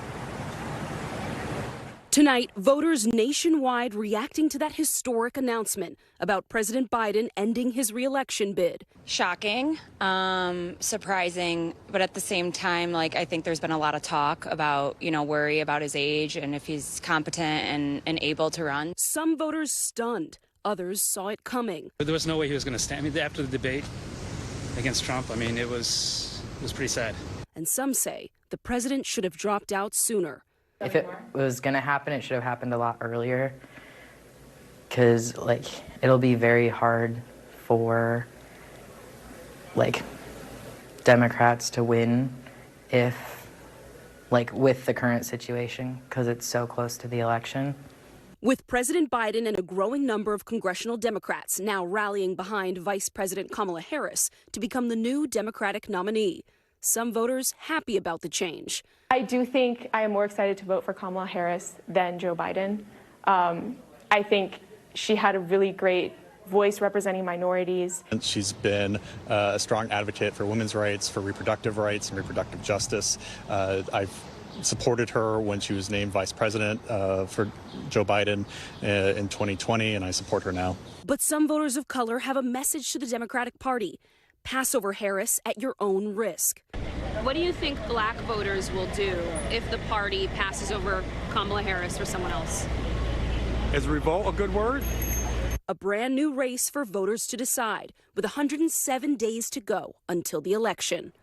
Speaker 6: Tonight, voters nationwide reacting to that historic announcement about President Biden ending his reelection bid.
Speaker 23: Shocking, surprising, but at the same time, I think there's been a lot of talk about, worry about his age and if he's competent and able to run.
Speaker 6: Some voters stunned, others saw it coming.
Speaker 24: There was no way he was going to stand. After the debate against Trump, it was pretty sad.
Speaker 6: And some say the president should have dropped out sooner.
Speaker 25: If it was going to happen, it should have happened a lot earlier, because, it'll be very hard for, Democrats to win if, with the current situation, because it's so close to the election.
Speaker 6: With President Biden and a growing number of congressional Democrats now rallying behind Vice President Kamala Harris to become the new Democratic nominee, some voters happy about the change.
Speaker 26: I do think I am more excited to vote for Kamala Harris than Joe Biden. I think she had a really great voice representing minorities.
Speaker 27: She's been a strong advocate for women's rights, for reproductive rights and reproductive justice. I've supported her when she was named vice president for Joe Biden in 2020, and I support her now.
Speaker 6: But some voters of color have a message to the Democratic Party. Pass over Harris at your own risk.
Speaker 5: What do you think black voters will do if the party passes over Kamala Harris or someone else?
Speaker 27: Is revolt a good word?
Speaker 6: A brand new race for voters to decide, with 107 days to go until the election.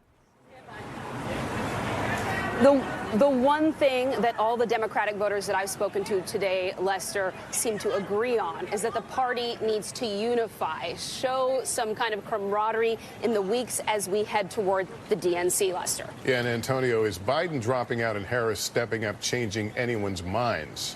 Speaker 5: The one thing that all the Democratic voters that I've spoken to today, Lester, seem to agree on is that the party needs to unify, show some kind of camaraderie in the weeks as we head toward the DNC, Lester.
Speaker 7: Yeah, and Antonio, is Biden dropping out and Harris stepping up changing anyone's minds?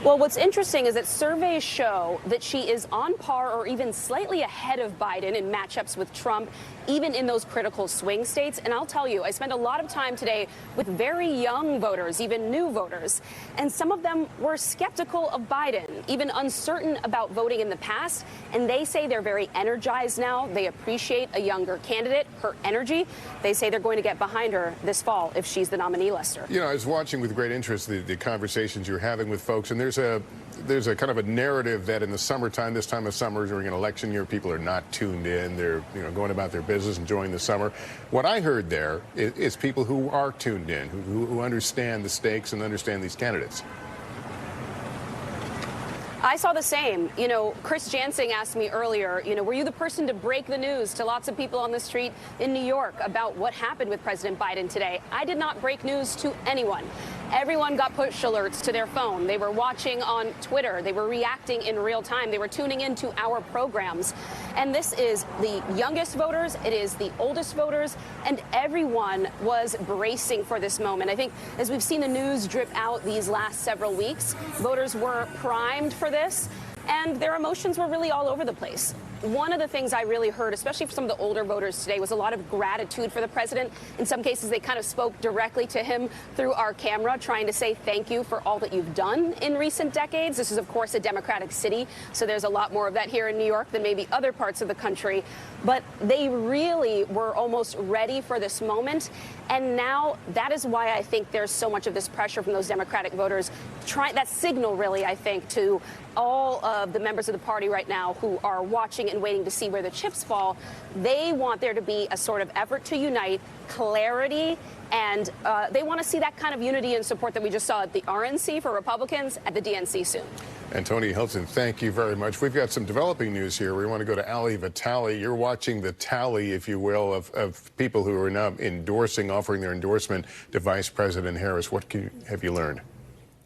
Speaker 5: Well, what's interesting is that surveys show that she is on par or even slightly ahead of Biden in matchups with Trump, even in those critical swing states. And I'll tell you, I spent a lot of time today with very young voters, even new voters, and some of them were skeptical of Biden, even uncertain about voting in the past. And they say they're very energized now. They appreciate a younger candidate, her energy. They say they're going to get behind her this fall if she's the nominee, Lester.
Speaker 7: You know, I was watching with great interest the conversations you're having with folks, and there's a kind of a narrative that in the summertime, this time of summer during an election year, people are not tuned in. They're going about their business, enjoying the summer. What I heard there is people who are tuned in, who understand the stakes and understand these candidates.
Speaker 5: I saw the same. Chris Jansing asked me earlier, were you the person to break the news to lots of people on the street in New York about what happened with President Biden today? I did not break news to anyone. Everyone got push alerts to their phone. They were watching on Twitter. They were reacting in real time. They were tuning into our programs. And this is the youngest voters. It is the oldest voters. And everyone was bracing for this moment. I think as we've seen the news drip out these last several weeks, voters were primed for this. And their emotions were really all over the place. One of the things I really heard, especially for some of the older voters today, was a lot of gratitude for the president. In some cases, they kind of spoke directly to him through our camera, trying to say thank you for all that you've done in recent decades. This is, of course, a Democratic city, so there's a lot more of that here in New York than maybe other parts of the country. But they really were almost ready for this moment. And now that is why I think there's so much of this pressure from those Democratic voters. That signal, really, I think, to all of the members of the party right now who are watching and waiting to see where the chips fall. They want there to be a sort of effort to unite, clarity, and they want to see that kind of unity and support that we just saw at the RNC for Republicans, at the DNC soon.
Speaker 7: And Tony Hilton, thank you very much. We've got some developing news here. We want to go to Ali Vitali. You're watching the tally, if you will, of people who are now offering their endorsement to Vice President Harris. What have you learned?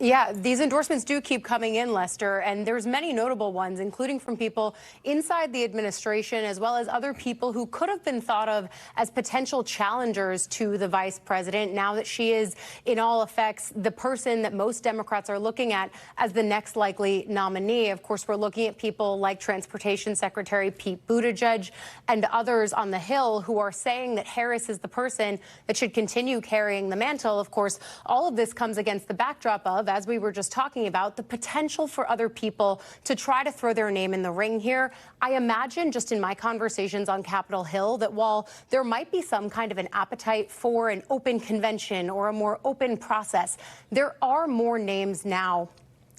Speaker 20: Yeah, these endorsements do keep coming in, Lester, and there's many notable ones, including from people inside the administration, as well as other people who could have been thought of as potential challengers to the vice president, now that she is, in all effects, the person that most Democrats are looking at as the next likely nominee. Of course, we're looking at people like Transportation Secretary Pete Buttigieg and others on the Hill who are saying that Harris is the person that should continue carrying the mantle. Of course, all of this comes against the backdrop of, as we were just talking about, the potential for other people to try to throw their name in the ring here. I imagine, just in my conversations on Capitol Hill, that while there might be some kind of an appetite for an open convention or a more open process, there are more names now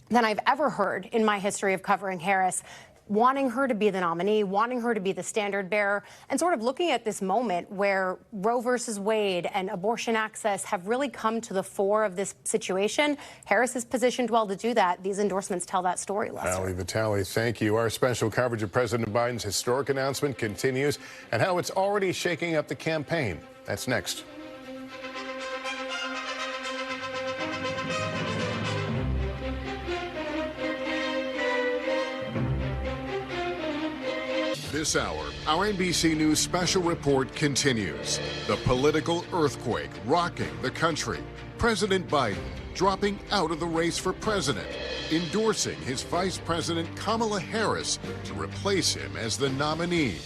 Speaker 20: than I've ever heard in my history of covering Harris, wanting her to be the nominee, wanting her to be the standard bearer, and sort of looking at this moment where Roe versus Wade and abortion access have really come to the fore of this situation. Harris is positioned well to do that. These endorsements tell that story, Lester.
Speaker 7: Ali Vitale, thank you. Our special coverage of President Biden's historic announcement continues, and how it's already shaking up the campaign. That's next. This hour, our NBC News special report continues. The political earthquake rocking the country. President Biden dropping out of the race for president, endorsing his Vice President Kamala Harris to replace him as the nominee.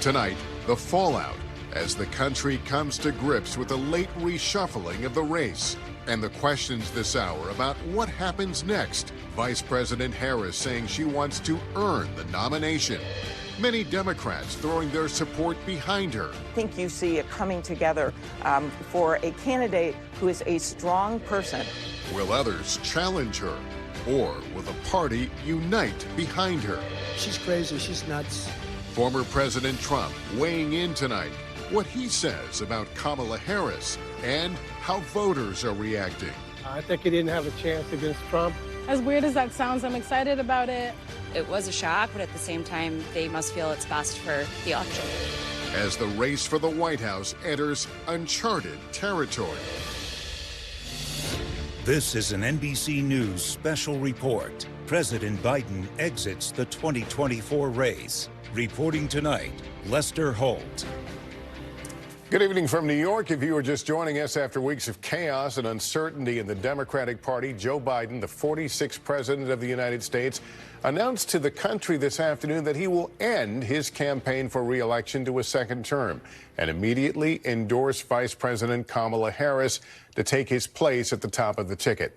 Speaker 7: Tonight, the fallout as the country comes to grips with the late reshuffling of the race. And the questions this hour about what happens next. Vice President Harris saying she wants to earn the nomination. Many Democrats throwing their support behind her.
Speaker 15: I think you see it coming together for a candidate who is a strong person.
Speaker 7: Will others challenge her? Or will the party unite behind her?
Speaker 17: She's crazy. She's nuts.
Speaker 7: Former President Trump weighing in tonight. What he says about Kamala Harris and how voters are reacting.
Speaker 1: I think he didn't have a chance against Trump.
Speaker 3: As weird as that sounds, I'm excited about it.
Speaker 23: It was a shock, but at the same time, they must feel it's best for the election.
Speaker 7: As the race for the White House enters uncharted territory.
Speaker 4: This is an NBC News special report. President Biden exits the 2024 race. Reporting tonight, Lester Holt.
Speaker 7: Good evening from New York. If you are just joining us after weeks of chaos and uncertainty in the Democratic Party, Joe Biden, the 46th president of the United States, announced to the country this afternoon that he will end his campaign for re-election to a second term and immediately endorse Vice President Kamala Harris to take his place at the top of the ticket.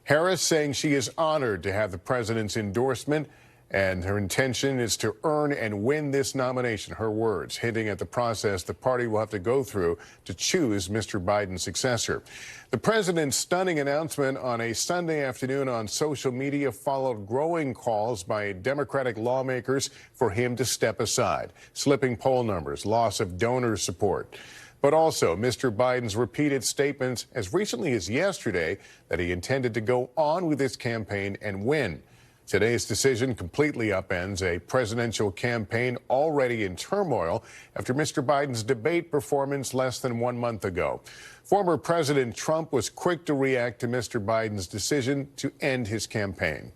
Speaker 7: Harris saying she is honored to have the president's endorsement, and her intention is to earn and win this nomination. Her words, hinting at the process the party will have to go through to choose Mr. Biden's successor. The president's stunning announcement on a Sunday afternoon on social media followed growing calls by Democratic lawmakers for him to step aside. Slipping poll numbers, loss of donor support. But also Mr. Biden's repeated statements as recently as yesterday that he intended to go on with his campaign and win. Today's decision completely upends a presidential campaign already in turmoil after Mr. Biden's debate performance less than 1 month ago. Former President Trump was quick to react to Mr. Biden's decision to end his campaign.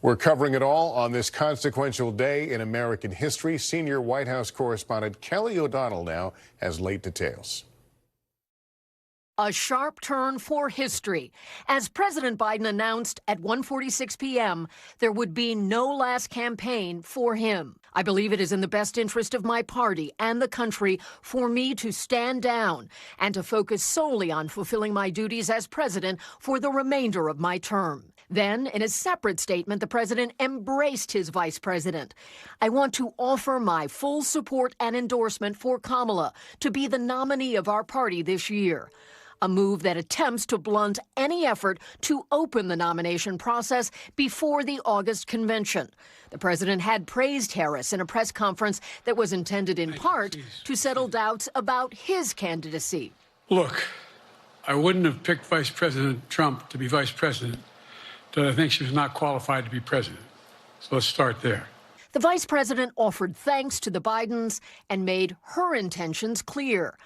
Speaker 7: We're covering it all on this consequential day in American history. Senior White House correspondent Kelly O'Donnell now has late details.
Speaker 8: A sharp turn for history. As President Biden announced at 1:46 p.m., there would be no last campaign for him. I believe it is in the best interest of my party and the country for me to stand down and to focus solely on fulfilling my duties as president for the remainder of my term. Then, in a separate statement, the president embraced his vice president. I want to offer my full support and endorsement for Kamala to be the nominee of our party this year. A move that attempts to blunt any effort to open the nomination process before the August convention. The president had praised Harris in a press conference that was intended in part to settle doubts about his candidacy.
Speaker 1: Look, I wouldn't have picked Vice President Trump to be vice president, but I think she was not qualified to be president. So let's start there.
Speaker 8: The vice president offered thanks to the Bidens and made her intentions clear.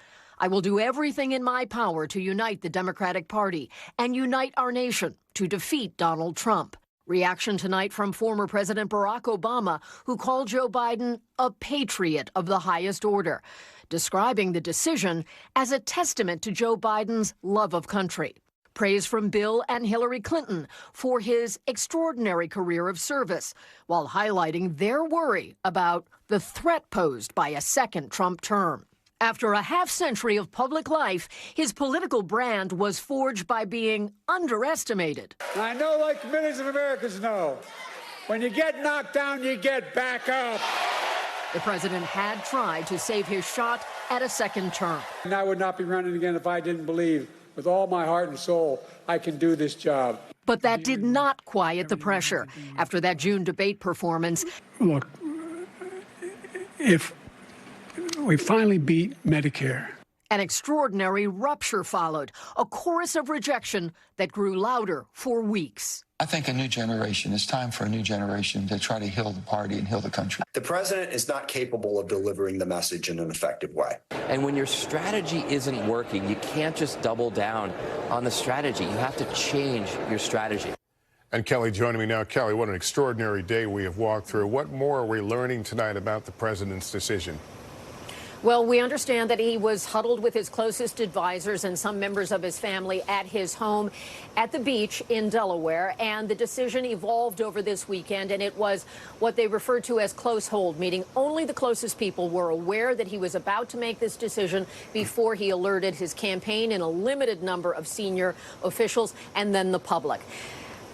Speaker 8: I will do everything in my power to unite the Democratic Party and unite our nation to defeat Donald Trump. Reaction tonight from former President Barack Obama, who called Joe Biden a patriot of the highest order, describing the decision as a testament to Joe Biden's love of country. Praise from Bill and Hillary Clinton for his extraordinary career of service, while highlighting their worry about the threat posed by a second Trump term. After a half-century of public life, his political brand was forged by being underestimated.
Speaker 9: I know, like millions of Americans know, when you get knocked down, you get back up.
Speaker 8: The president had tried to save his shot at a second term.
Speaker 9: And I would not be running again if I didn't believe with all my heart and soul I can do this job.
Speaker 8: But that did not quiet the pressure. After that June debate performance,
Speaker 1: Look, if we finally beat Medicare,
Speaker 8: an extraordinary rupture followed, a chorus of rejection that grew louder for weeks.
Speaker 10: I think a new generation, it's time for a new generation to try to heal the party and heal the country.
Speaker 12: The president is not capable of delivering the message in an effective way.
Speaker 13: And when your strategy isn't working, you can't just double down on the strategy. You have to change your strategy.
Speaker 7: And Kelly joining me now. Kelly, what an extraordinary day we have walked through. What more are we learning tonight about the president's decision?
Speaker 11: Well, we understand that he was huddled with his closest advisors and some members of his family at his home at the beach in Delaware. And the decision evolved over this weekend, and it was what they referred to as close hold, meaning only the closest people were aware that he was about to make this decision before he alerted his campaign and a limited number of senior officials and then the public.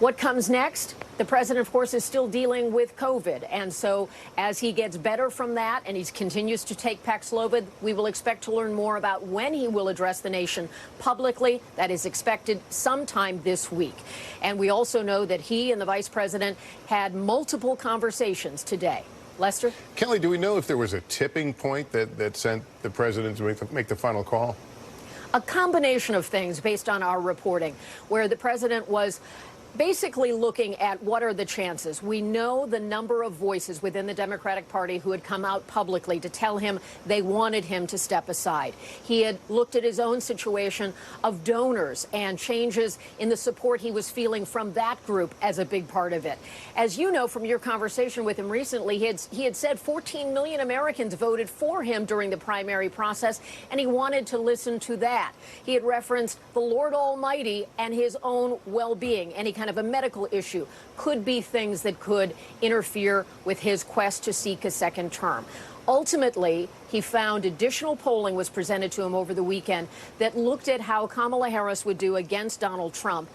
Speaker 11: What comes next? The president, of course, is still dealing with COVID. And so as he gets better from that and he continues to take Paxlovid, we will expect to learn more about when he will address the nation publicly. That is expected sometime this week. And we also know that he and the vice president had multiple conversations today. Lester?
Speaker 7: Kelly, do we know if there was a tipping point that sent the president to make the final call?
Speaker 11: A combination of things based on our reporting, where the president was basically looking at what are the chances. We know the number of voices within the Democratic Party who had come out publicly to tell him they wanted him to step aside. He had looked at his own situation of donors and changes in the support he was feeling from that group as a big part of it. As you know from your conversation with him recently, he had said 14 million Americans voted for him during the primary process, and he wanted to listen to that. He had referenced the Lord Almighty and his own well-being, any kind of a medical issue could be things that could interfere with his quest to seek a second term. Ultimately, he found additional polling was presented to him over the weekend that looked at how Kamala Harris would do against Donald Trump,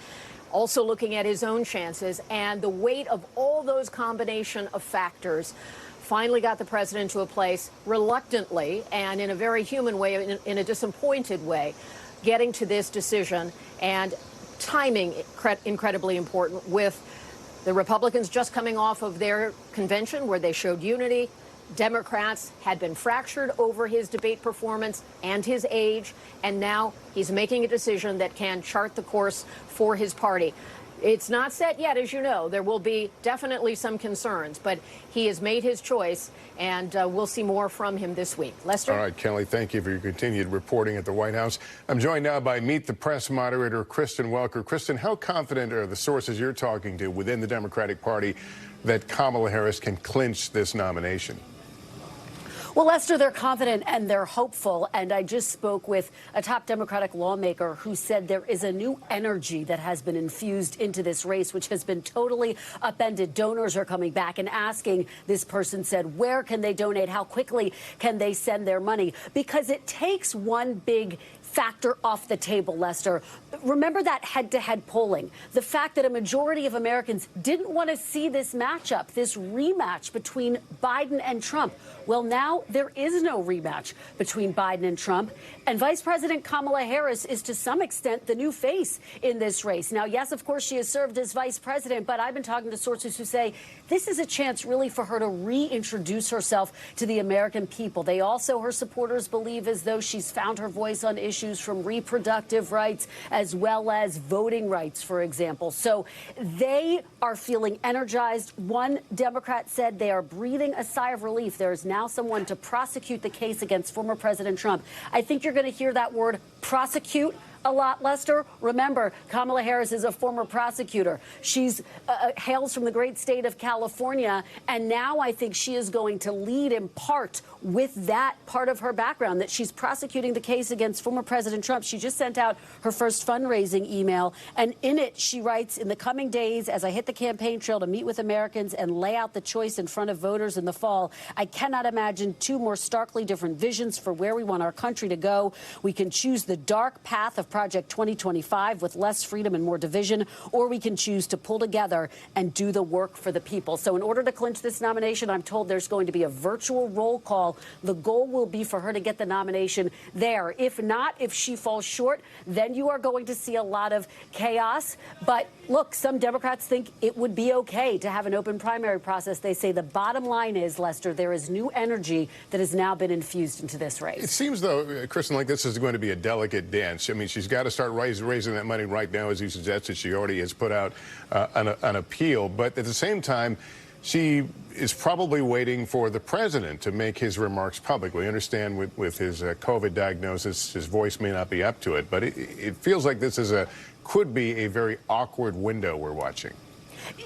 Speaker 11: also looking at his own chances, and the weight of all those combination of factors finally got the president to a place, reluctantly and in a very human way, in a disappointed way, getting to this decision. And timing incredibly important, with the Republicans just coming off of their convention where they showed unity. Democrats had been fractured over his debate performance and his age, and now he's making a decision that can chart the course for his party. It's not set yet, as you know. There will be definitely some concerns, but he has made his choice, and we'll see more from him this week. Lester?
Speaker 7: All right, Kelly, thank you for your continued reporting at the White House. I'm joined now by Meet the Press moderator Kristen Welker. Kristen, how confident are the sources you're talking to within the Democratic Party that Kamala Harris can clinch this nomination?
Speaker 14: Well, Lester, they're confident and they're hopeful. And I just spoke with a top Democratic lawmaker who said there is a new energy that has been infused into this race, which has been totally upended. Donors are coming back and asking, this person said, where can they donate? How quickly can they send their money? Because it takes one big factor off the table, Lester. Remember that head-to-head polling, the fact that a majority of Americans didn't want to see this matchup, this rematch between Biden and Trump. Well, now there is no rematch between Biden and Trump, and Vice President Kamala Harris is to some extent the new face in this race. Now, yes, of course, she has served as vice president, but I've been talking to sources who say this is a chance really for her to reintroduce herself to the American people. They also, her supporters, believe as though she's found her voice on issues issues from reproductive rights as well as voting rights, for example. So they are feeling energized. One Democrat said they are breathing a sigh of relief. There is now someone to prosecute the case against former President Trump. I think you're going to hear that word prosecute a lot, Lester. Remember, Kamala Harris is a former prosecutor. She's hails from the great state of California, and now I think she is going to lead in part with that part of her background, that she's prosecuting the case against former President Trump. She just sent out her first fundraising email, and in it she writes, in the coming days, as I hit the campaign trail to meet with Americans and lay out the choice in front of voters in the fall, I cannot imagine two more starkly different visions for where we want our country to go. We can choose the dark path of Project 2025 with less freedom and more division, or we can choose to pull together and do the work for the people. So in order to clinch this nomination, I'm told there's going to be a virtual roll call. The goal will be for her to get the nomination there. If not, if she falls short, then you are going to see a lot of chaos. But look, some Democrats think it would be okay to have an open primary process. They say the bottom line is, Lester, there is new energy that has now been infused into this race.
Speaker 7: It seems, though, Kristen, like this is going to be a delicate dance. I mean, she's got to start raising that money right now, as you suggested. She already has put out an appeal. But at the same time, she is probably waiting for the president to make his remarks public. We understand with his COVID diagnosis, his voice may not be up to it. But it feels like this is could be a very awkward window we're watching.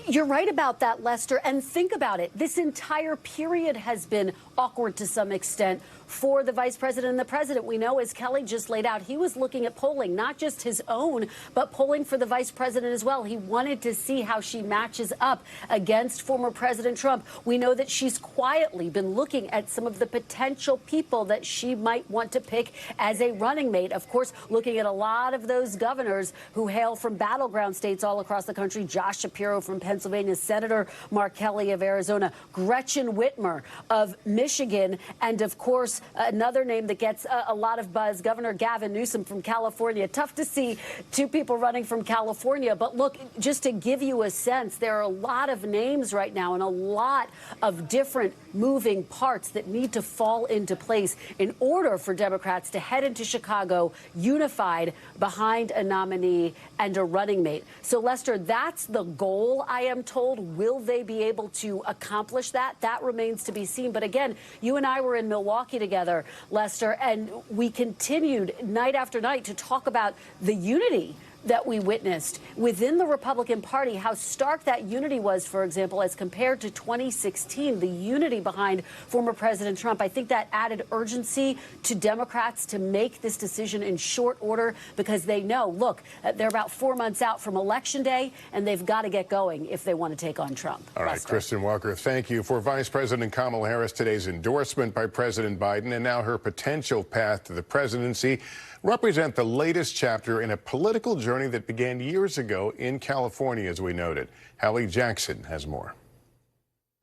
Speaker 14: You're right about that, Lester. And think about it. This entire period has been awkward to some extent for the vice president and the president. We know, as Kelly just laid out, he was looking at polling, not just his own, but polling for the vice president as well. He wanted to see how she matches up against former President Trump. We know that she's quietly been looking at some of the potential people that she might want to pick as a running mate. Of course, looking at a lot of those governors who hail from battleground states all across the country. Josh Shapiro from Pennsylvania, Senator Mark Kelly of Arizona, Gretchen Whitmer of Michigan, and of course, another name that gets a lot of buzz, Governor Gavin Newsom from California. Tough to see two people running from California. But look, just to give you a sense, there are a lot of names right now and a lot of different moving parts that need to fall into place in order for Democrats to head into Chicago unified behind a nominee and a running mate. So, Lester, that's the goal, I am told. Will they be able to accomplish that? That remains to be seen. But again, you and I were in Milwaukee together, Lester, and we continued night after night to talk about the unity that we witnessed within the Republican Party, how stark that unity was, for example, as compared to 2016, the unity behind former President Trump. I think that added urgency to Democrats to make this decision in short order because they know, look, they're about 4 months out from Election Day, and they've got to get going if they want to take on Trump.
Speaker 7: All right, Kristen Walker, thank you. For Vice President Kamala Harris, today's endorsement by President Biden and now her potential path to the presidency represent the latest chapter in a political journey that began years ago in California, as we noted. Hallie Jackson has more.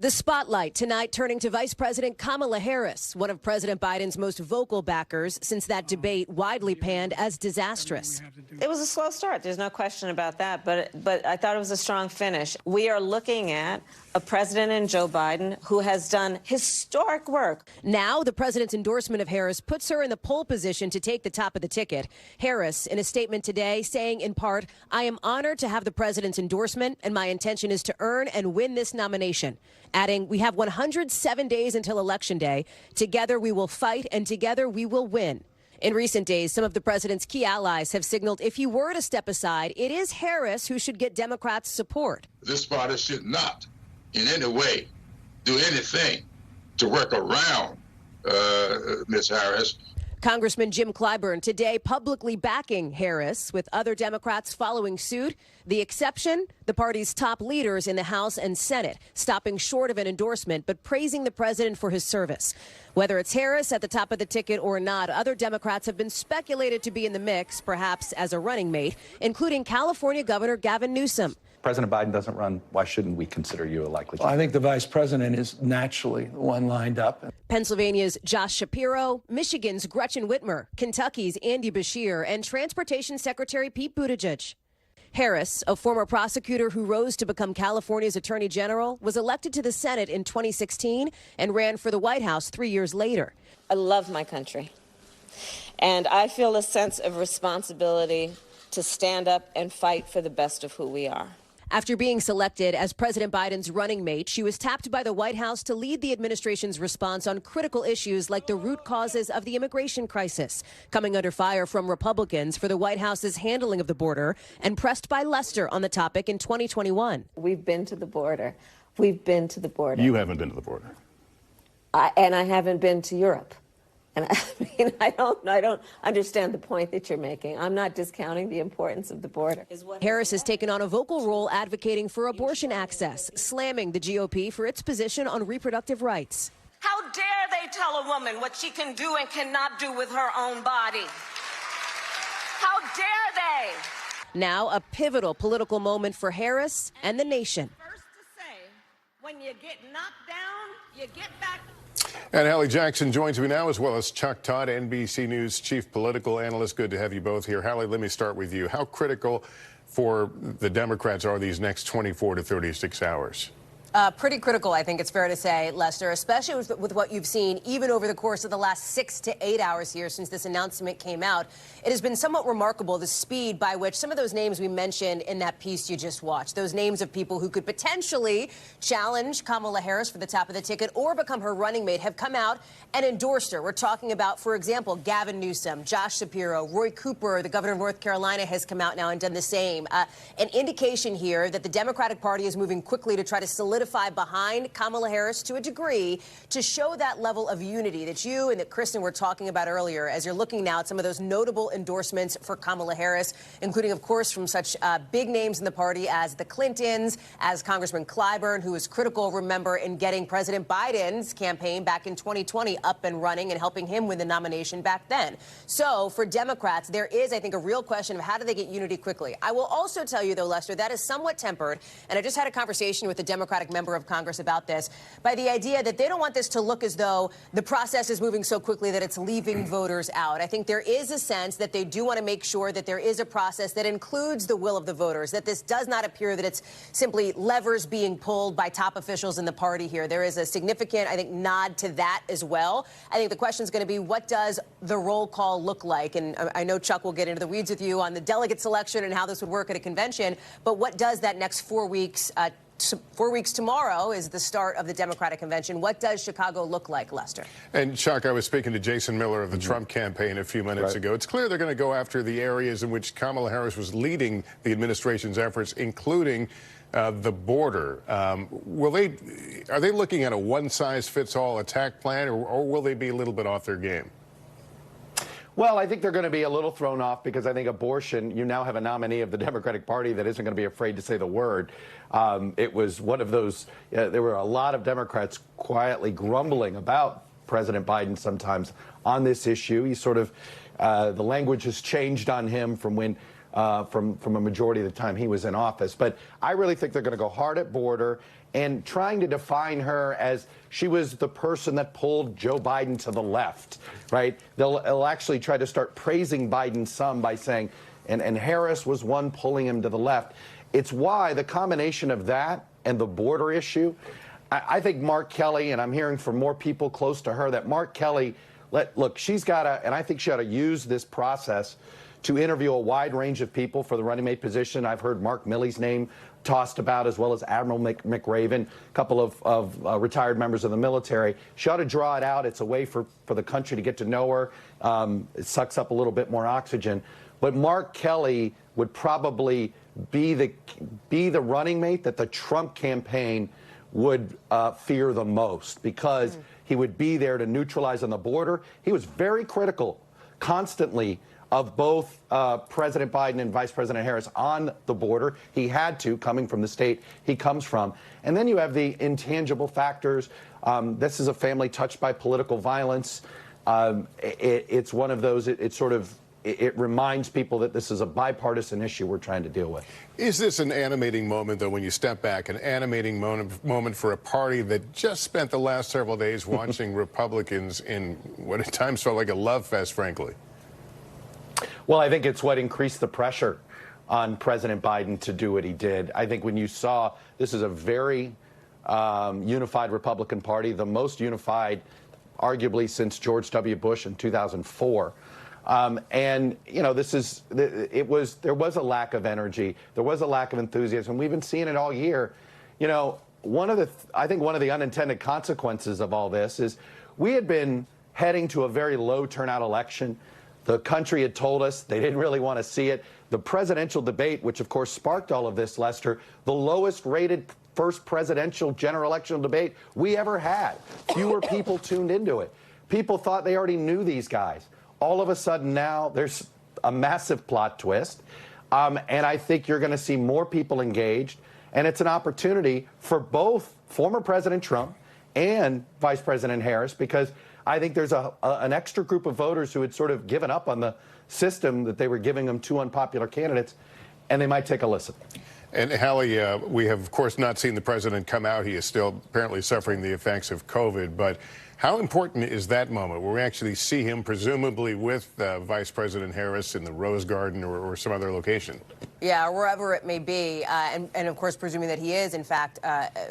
Speaker 2: The spotlight tonight turning to Vice President Kamala Harris, one of President Biden's most vocal backers since that debate widely panned as disastrous.
Speaker 16: It was a slow start. There's no question about that. But I thought it was a strong finish. We are looking at a president in Joe Biden who has done historic work.
Speaker 2: Now the president's endorsement of Harris puts her in the pole position to take the top of the ticket. Harris, in a statement today, saying in part, "I am honored to have the president's endorsement, and my intention is to earn and win this nomination." Adding, "We have 107 days until Election Day. Together we will fight, and together we will win." In recent days, some of the president's key allies have signaled if he were to step aside, it is Harris who should get Democrats' support.
Speaker 18: This party should not in any way do anything to work around Ms. Harris.
Speaker 2: Congressman Jim Clyburn today publicly backing Harris, with other Democrats following suit. The exception, the party's top leaders in the House and Senate, stopping short of an endorsement, but praising the president for his service. Whether it's Harris at the top of the ticket or not, other Democrats have been speculated to be in the mix, perhaps as a running mate, including California Governor Gavin Newsom.
Speaker 19: President Biden doesn't run. Why shouldn't we consider you a likely candidate?
Speaker 21: I think the vice president is naturally the one lined up.
Speaker 2: Pennsylvania's Josh Shapiro, Michigan's Gretchen Whitmer, Kentucky's Andy Beshear, and Transportation Secretary Pete Buttigieg. Harris, a former prosecutor who rose to become California's attorney general, was elected to the Senate in 2016 and ran for the White House 3 years later.
Speaker 16: I love my country. And I feel a sense of responsibility to stand up and fight for the best of who we are.
Speaker 2: After being selected as President Biden's running mate, she was tapped by the White House to lead the administration's response on critical issues like the root causes of the immigration crisis, coming under fire from Republicans for the White House's handling of the border and pressed by Lester on the topic in 2021.
Speaker 16: We've been to the border. We've been to the border.
Speaker 7: You haven't been to the border.
Speaker 16: And I haven't been to Europe. And I mean, I don't understand the point that you're making. I'm not discounting the importance of the border.
Speaker 2: Harris has taken on a vocal role advocating for abortion access, slamming the GOP for its position on reproductive rights.
Speaker 5: How dare they tell a woman what she can do and cannot do with her own body? How dare they?
Speaker 2: Now a pivotal political moment for Harris and the nation.
Speaker 5: First to say, when you get knocked down, you get back.
Speaker 7: And Hallie Jackson joins me now, as well as Chuck Todd, NBC News chief political analyst. Good to have you both here. Hallie, let me start with you. How critical for the Democrats are these next 24 to 36 hours?
Speaker 2: Pretty critical, I think it's fair to say, Lester, especially with what you've seen even over the course of the last 6 to 8 hours here since this announcement came out. It has been somewhat remarkable, the speed by which some of those names we mentioned in that piece you just watched, those names of people who could potentially challenge Kamala Harris for the top of the ticket or become her running mate have come out and endorsed her. We're talking about, for example, Gavin Newsom, Josh Shapiro, Roy Cooper, the governor of North Carolina, has come out now and done the same. An indication here that the Democratic Party is moving quickly to try to solidify behind Kamala Harris to a degree to show that level of unity that you and that Kristen were talking about earlier as you're looking now at some of those notable endorsements for Kamala Harris, including, of course, from such big names in the party as the Clintons, as Congressman Clyburn, who was critical, remember, in getting President Biden's campaign back in 2020 up and running and helping him win the nomination back then. So for Democrats, there is, I think, a real question of how do they get unity quickly. I will also tell you, though, Lester, that is somewhat tempered, and I just had a conversation with a Democratic member of Congress about this, by the idea that they don't want this to look as though the process is moving so quickly that it's leaving voters out. I think there is a sense that they do want to make sure that there is a process that includes the will of the voters, that this does not appear that it's simply levers being pulled by top officials in the party here. There is a significant, I think, nod to that as well. I think the question is going to be, what does the roll call look like? And I know Chuck will get into the weeds with you on the delegate selection and how this would work at a convention, but what does that next 4 weeks 4 weeks tomorrow is the start of the Democratic convention. What does Chicago look like, Lester? And Chuck, I was speaking to Jason Miller of the Trump campaign a few minutes ago. It's clear they're going to go after the areas in which Kamala Harris was leading the administration's efforts, including the border. Are they looking at a one-size-fits-all attack plan, or will they be a little bit off their game?
Speaker 6: Well, I think they're going to be a little thrown off because I think abortion, you now have a nominee of the Democratic Party that isn't going to be afraid to say the word. It was one of those, there were a lot of Democrats quietly grumbling about President Biden sometimes on this issue. He sort of, the language has changed on him from when, from a majority of the time he was in office. But I really think they're going to go hard at border and trying to define her as she was the person that pulled Joe Biden to the left, right? They'll actually try to start praising Biden some by saying, and Harris was one pulling him to the left. It's why the combination of that and the border issue, I think Mark Kelly, and I'm hearing from more people close to her, that Mark Kelly, look, she's got to, and I think she ought to use this process to interview a wide range of people for the running mate position. I've heard Mark Milley's name tossed about, as well as Admiral McRaven, a couple of retired members of the military. She ought to draw it out. It's a way for the country to get to know her. It sucks up a little bit more oxygen. But Mark Kelly would probably be the running mate that the Trump campaign would fear the most, because he would be there to neutralize on the border. He was very critical constantly of both President Biden and Vice President Harris on the border. He had to, coming from the state he comes from. And then you have the intangible factors. This is a family touched by political violence. It's one of those, it reminds people that this is a bipartisan issue we're trying to deal with.
Speaker 7: Is this an animating moment, though, when you step back, an animating moment for a party that just spent the last several days watching Republicans in what at times felt like a love fest, frankly?
Speaker 6: Well, I think it's what increased the pressure on President Biden to do what he did. I think when you saw this is a very unified Republican Party, the most unified arguably since George W. Bush in 2004. And you know, there was a lack of energy, there was a lack of enthusiasm. We've been seeing it all year. You know, I think one of the unintended consequences of all this is we had been heading to a very low turnout election. The country had told us they didn't really want to see it. The presidential debate, which of course sparked all of this, Lester, the lowest rated first presidential general election debate we ever had. Fewer people tuned into it. People thought they already knew these guys. All of a sudden now there's a massive plot twist. And I think you're going to see more people engaged. And it's an opportunity for both former President Trump and Vice President Harris, because I think there's an extra group of voters who had sort of given up on the system that they were giving them two unpopular candidates, and they might take a listen.
Speaker 7: And Hallie, we have, of course, not seen the president come out. He is still apparently suffering the effects of COVID. But how important is that moment where we actually see him presumably with Vice President Harris in the Rose Garden or some other location?
Speaker 2: Yeah, wherever it may be, and of course, presuming that he is, in fact,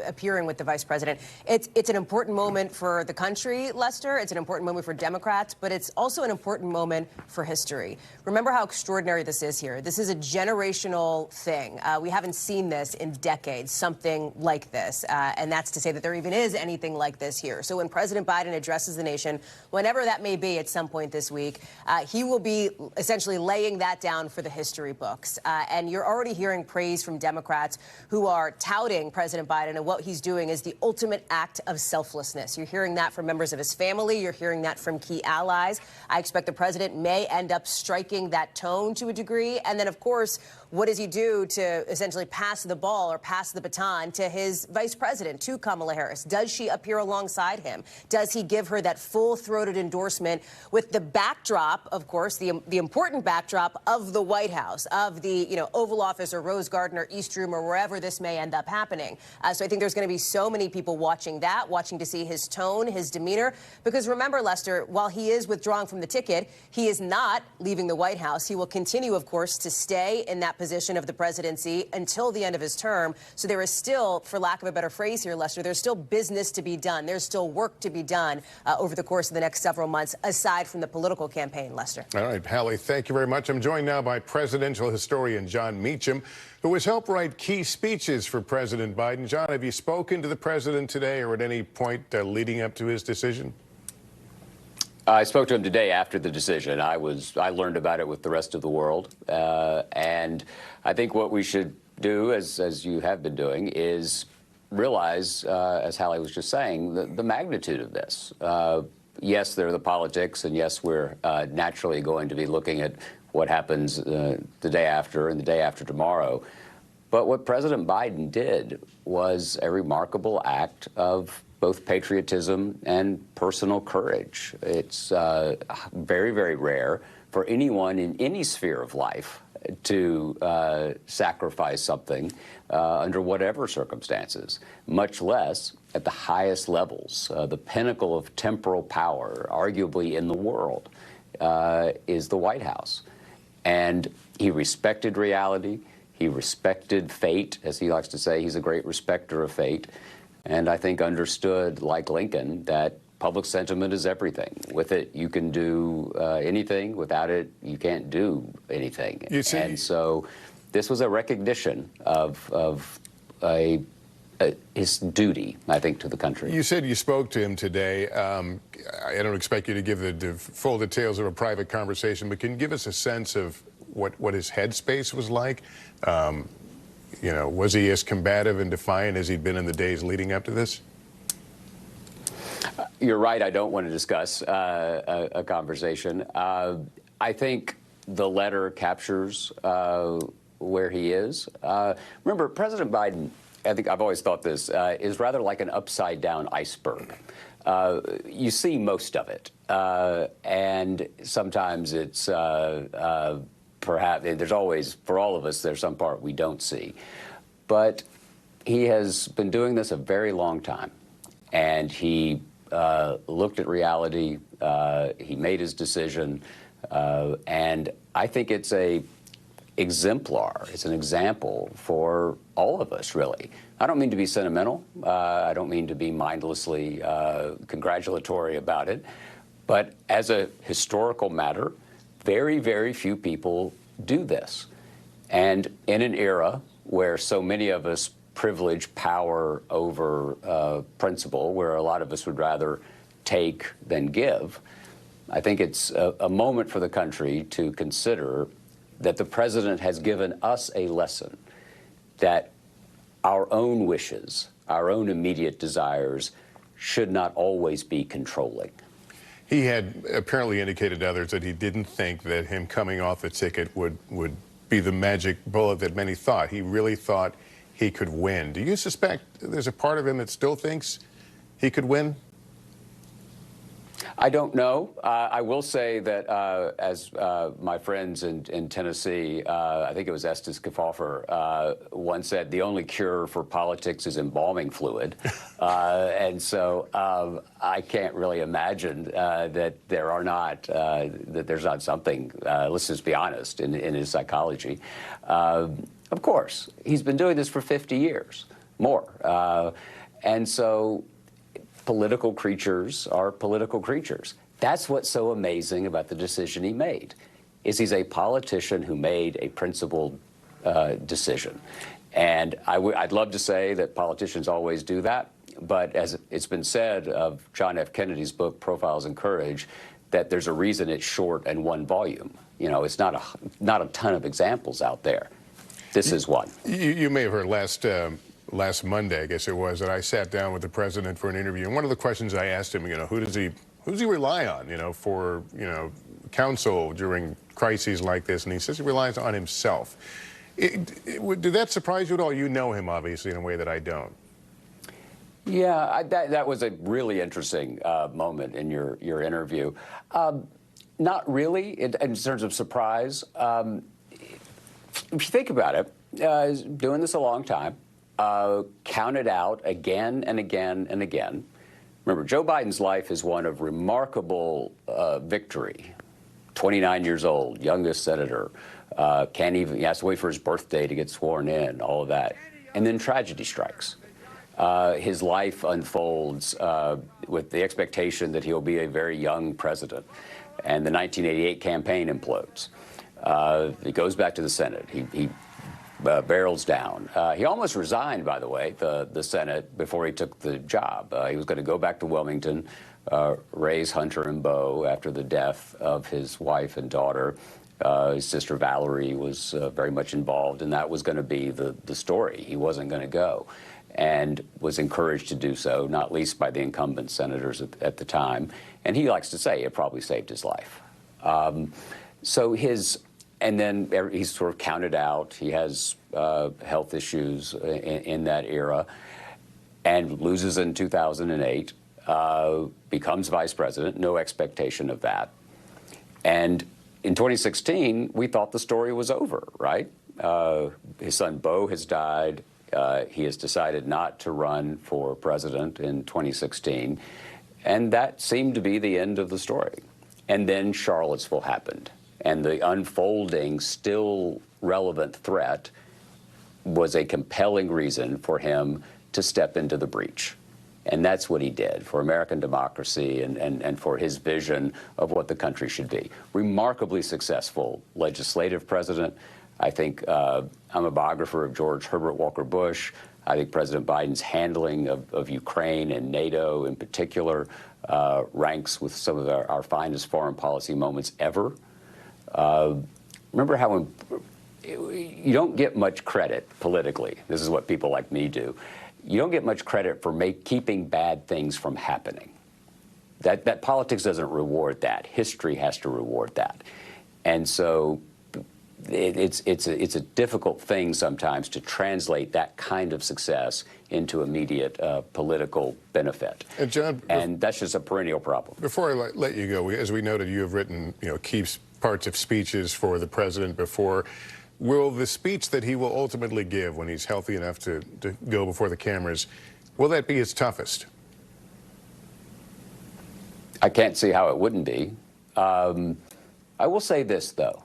Speaker 2: appearing with the vice president. It's an important moment for the country, Lester. It's an important moment for Democrats, but it's also an important moment for history. Remember how extraordinary this is here. This is a generational thing. We haven't seen this in decades, something like this, and that's to say that there even is anything like this here. So when President Biden addresses the nation, whenever that may be at some point this week, he will be essentially laying that down for the history books. And you're already hearing praise from Democrats who are touting President Biden and what he's doing is the ultimate act of selflessness. You're hearing that from members of his family. You're hearing that from key allies. I expect the president may end up striking that tone to a degree. And then, of course, what does he do to essentially pass the ball or pass the baton to his vice president, to Kamala Harris? Does she appear alongside him? Does he give her that full-throated endorsement with the backdrop, of course, the important backdrop of the White House, of the, Oval Office or Rose Garden or East Room or wherever this may end up happening? So I think there's going to be so many people watching that, watching to see his tone, his demeanor. Because remember, Lester, while he is withdrawing from the ticket, he is not leaving the White House. He will continue, of course, to stay in that position of the presidency until the end of his term. So there is still, for lack of a better phrase here, Lester, there's still business to be done. There's still work to be done over the course of the next several months, aside from the political campaign, Lester.
Speaker 7: All right, Hallie, thank you very much. I'm joined now by presidential historian John Meacham, who has helped write key speeches for President Biden. John, have you spoken to the president today or at any point leading up to his decision?
Speaker 15: I spoke to him today after the decision. I learned about it with the rest of the world. And I think what we should do, as you have been doing, is realize, as Hallie was just saying, the magnitude of this. Yes, there are the politics, and yes, we're naturally going to be looking at what happens the day after and the day after tomorrow. But what President Biden did was a remarkable act of both patriotism and personal courage. It's very, very rare for anyone in any sphere of life to sacrifice something under whatever circumstances, much less at the highest levels. The pinnacle of temporal power, arguably in the world, is the White House. And he respected reality. He respected fate, as he likes to say. He's a great respecter of fate. And I think understood, like Lincoln, that public sentiment is everything. With it, you can do anything. Without it, you can't do anything. You see? And so this was a recognition of his duty, I think, to the country.
Speaker 7: You said you spoke to him today. I don't expect you to give the full details of a private conversation, but can you give us a sense of what his headspace was like? Was he as combative and defiant as he'd been in the days leading up to this?
Speaker 15: You're right. I don't want to discuss a conversation. I think the letter captures where he is. Remember, President Biden, I think I've always thought this, is rather like an upside-down iceberg. You see most of it, and sometimes it's perhaps, there's always, for all of us, there's some part we don't see. But he has been doing this a very long time, and he looked at reality, he made his decision, and I think it's a exemplar. It's an example for all of us, really. I don't mean to be sentimental. I don't mean to be mindlessly congratulatory about it. But as a historical matter, very, very few people do this. And in an era where so many of us privilege power over principle, where a lot of us would rather take than give, I think it's a moment for the country to consider that the president has given us a lesson that our own wishes, our own immediate desires, should not always be controlling.
Speaker 7: He had apparently indicated to others that he didn't think that him coming off the ticket would be the magic bullet that many thought. He really thought he could win. Do you suspect there's a part of him that still thinks he could win?
Speaker 15: I don't know. I will say that as my friends in Tennessee, I think it was Estes Kefauver, once said, the only cure for politics is embalming fluid. And so I can't really imagine that there are not, that there's not something, let's just be honest, in his psychology. Of course, he's been doing this for 50 years, more. And so political creatures are political creatures. That's what's so amazing about the decision he made, is he's a politician who made a principled decision. And I'd love to say that politicians always do that, but as it's been said of John F. Kennedy's book, Profiles in Courage, that there's a reason it's short and one volume. You know, it's not a ton of examples out there. This is one.
Speaker 7: You may have heard last Monday, I guess it was, that I sat down with the president for an interview, and one of the questions I asked him, you know, who does he rely on, you know, for, you know, counsel during crises like this, and he says he relies on himself. Did that surprise you at all? You know him, obviously, in a way that I don't.
Speaker 15: Yeah, that was a really interesting moment in your interview. Not really, in terms of surprise. If you think about it, he's doing this a long time. Counted out again and again and again. Remember, Joe Biden's life is one of remarkable victory. 29 years old, youngest senator, he has to wait for his birthday to get sworn in, all of that. And then tragedy strikes. His life unfolds with the expectation that he'll be a very young president. And the 1988 campaign implodes. He goes back to the Senate. He barrels down. He almost resigned, by the way, the Senate before he took the job. He was going to go back to Wilmington, raise Hunter and Beau after the death of his wife and daughter. His sister Valerie was very much involved, and that was going to be the story. He wasn't going to go, and was encouraged to do so, not least by the incumbent senators at the time. And he likes to say it probably saved his life. And then he's sort of counted out. He has health issues in that era, and loses in 2008, becomes vice president, no expectation of that. And in 2016, we thought the story was over, right? His son Beau has died. He has decided not to run for president in 2016. And that seemed to be the end of the story. And then Charlottesville happened. And the unfolding, still relevant threat was a compelling reason for him to step into the breach. And that's what he did for American democracy and for his vision of what the country should be. Remarkably successful legislative president. I think I'm a biographer of George Herbert Walker Bush. I think President Biden's handling of Ukraine and NATO in particular ranks with some of our finest foreign policy moments ever. Remember how you don't get much credit politically. This is what people like me do. You don't get much credit for keeping bad things from happening. That politics doesn't reward that. History has to reward that. And so it's a difficult thing sometimes to translate that kind of success into immediate political benefit.
Speaker 7: And John,
Speaker 15: and that's just a perennial problem.
Speaker 7: Before I let you go, as we noted, you have written, key parts of speeches for the president before. Will the speech that he will ultimately give when he's healthy enough to go before the cameras, will that be his toughest?
Speaker 15: I can't see how it wouldn't be. I will say this, though,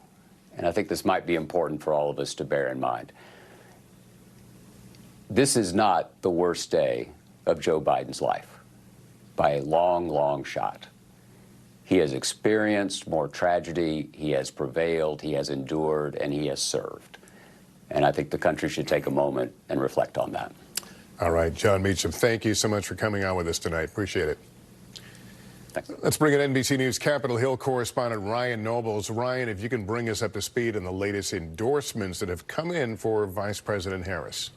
Speaker 15: and I think this might be important for all of us to bear in mind. This is not the worst day of Joe Biden's life, by a long, long shot. He has experienced more tragedy, he has prevailed, he has endured, and he has served. And I think the country should take a moment and reflect on that.
Speaker 7: All right, John Meacham, thank you so much for coming on with us tonight. Appreciate it.
Speaker 15: Thanks.
Speaker 7: Let's bring in NBC News Capitol Hill correspondent Ryan Nobles. Ryan, if you can bring us up to speed on the latest endorsements that have come in for Vice President Harris.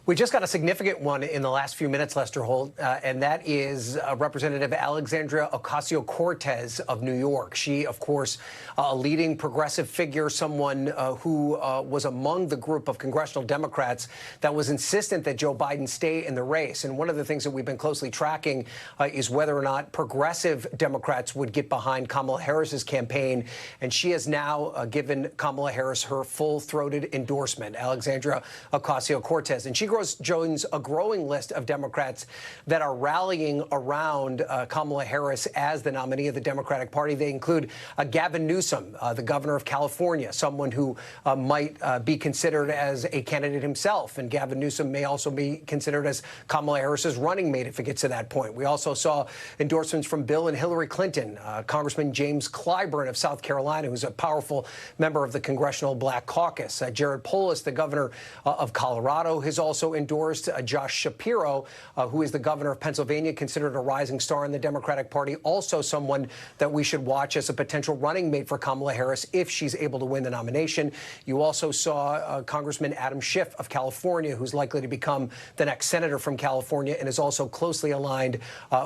Speaker 17: We just got a significant one in the last few minutes, Lester Holt, and that is Representative Alexandria Ocasio-Cortez of New York. She, of course, a leading progressive figure, someone who was among the group of congressional Democrats that was insistent that Joe Biden stay in the race. And one of the things that we've been closely tracking is whether or not progressive Democrats would get behind Kamala Harris's campaign. And she has now given Kamala Harris her full-throated endorsement, Alexandria Ocasio-Cortez. And she joins a growing list of Democrats that are rallying around Kamala Harris as the nominee of the Democratic Party. They include Gavin Newsom, the governor of California, someone who might be considered as a candidate himself. And Gavin Newsom may also be considered as Kamala Harris's running mate if it gets to that point. We also saw endorsements from Bill and Hillary Clinton, Congressman James Clyburn of South Carolina, who's a powerful member of the Congressional Black Caucus. Jared Polis, the governor of Colorado, has also endorsed Josh Shapiro, who is the governor of Pennsylvania, considered a rising star in the Democratic Party, also someone that we should watch as a potential running mate for Kamala Harris if she's able to win the nomination. You also saw Congressman Adam Schiff of California, who's likely to become the next senator from California and is also closely aligned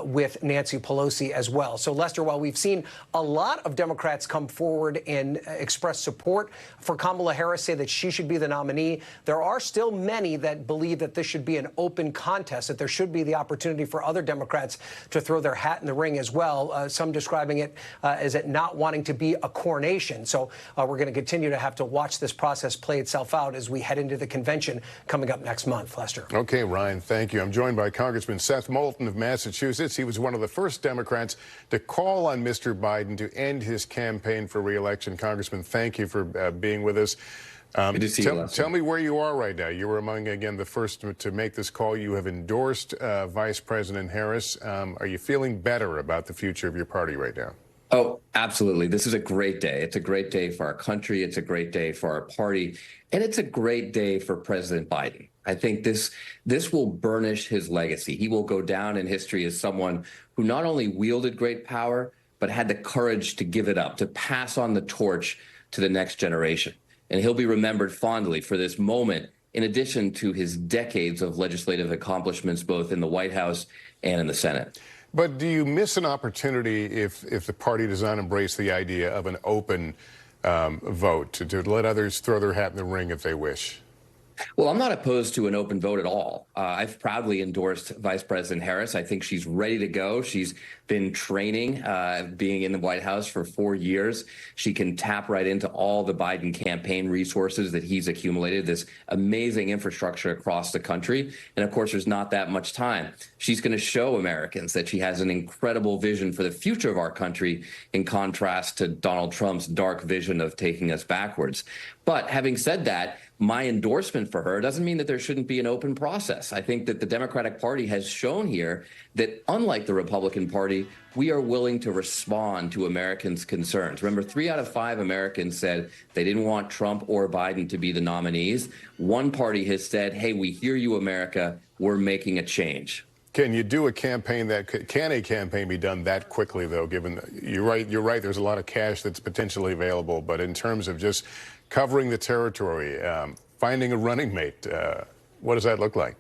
Speaker 17: with Nancy Pelosi as well. So, Lester, while we've seen a lot of Democrats come forward and express support for Kamala Harris, say that she should be the nominee, there are still many that believe that this should be an open contest, that there should be the opportunity for other Democrats to throw their hat in the ring as well, some describing it as it not wanting to be a coronation. So we're going to continue to have to watch this process play itself out as we head into the convention coming up next month, Lester.
Speaker 7: Okay, Ryan, thank you. I'm joined by Congressman Seth Moulton of Massachusetts. He was one of the first Democrats to call on Mr. Biden to end his campaign for re-election. Congressman, thank you for being with us.
Speaker 20: Good to see you,
Speaker 7: tell me where you are right now. You were among, again, the first to make this call. You have endorsed Vice President Harris. Are you feeling better about the future of your party right now?
Speaker 20: Oh, absolutely. This is a great day. It's a great day for our country. It's a great day for our party. And it's a great day for President Biden. I think this will burnish his legacy. He will go down in history as someone who not only wielded great power, but had the courage to give it up, to pass on the torch to the next generation. And he'll be remembered fondly for this moment, in addition to his decades of legislative accomplishments, both in the White House and in the Senate.
Speaker 7: But do you miss an opportunity if the party does not embrace the idea of an open vote, to let others throw their hat in the ring if they wish?
Speaker 20: Well, I'm not opposed to an open vote at all. I've proudly endorsed Vice President Harris. I think she's ready to go. She's been training, being in the White House for 4 years. She can tap right into all the Biden campaign resources that he's accumulated, this amazing infrastructure across the country. And of course, there's not that much time. She's going to show Americans that she has an incredible vision for the future of our country, in contrast to Donald Trump's dark vision of taking us backwards. But having said that, my endorsement for her doesn't mean that there shouldn't be an open process. I think that the Democratic Party has shown here that, unlike the Republican Party, we are willing to respond to Americans' concerns. Remember, 3 out of 5 Americans said they didn't want Trump or Biden to be the nominees. One party has said, hey, we hear you, America. We're making a change.
Speaker 7: Can you do a campaign can a campaign be done that quickly, though, given you're right, there's a lot of cash that's potentially available, but in terms of just covering the territory, finding a running mate, what does that look like?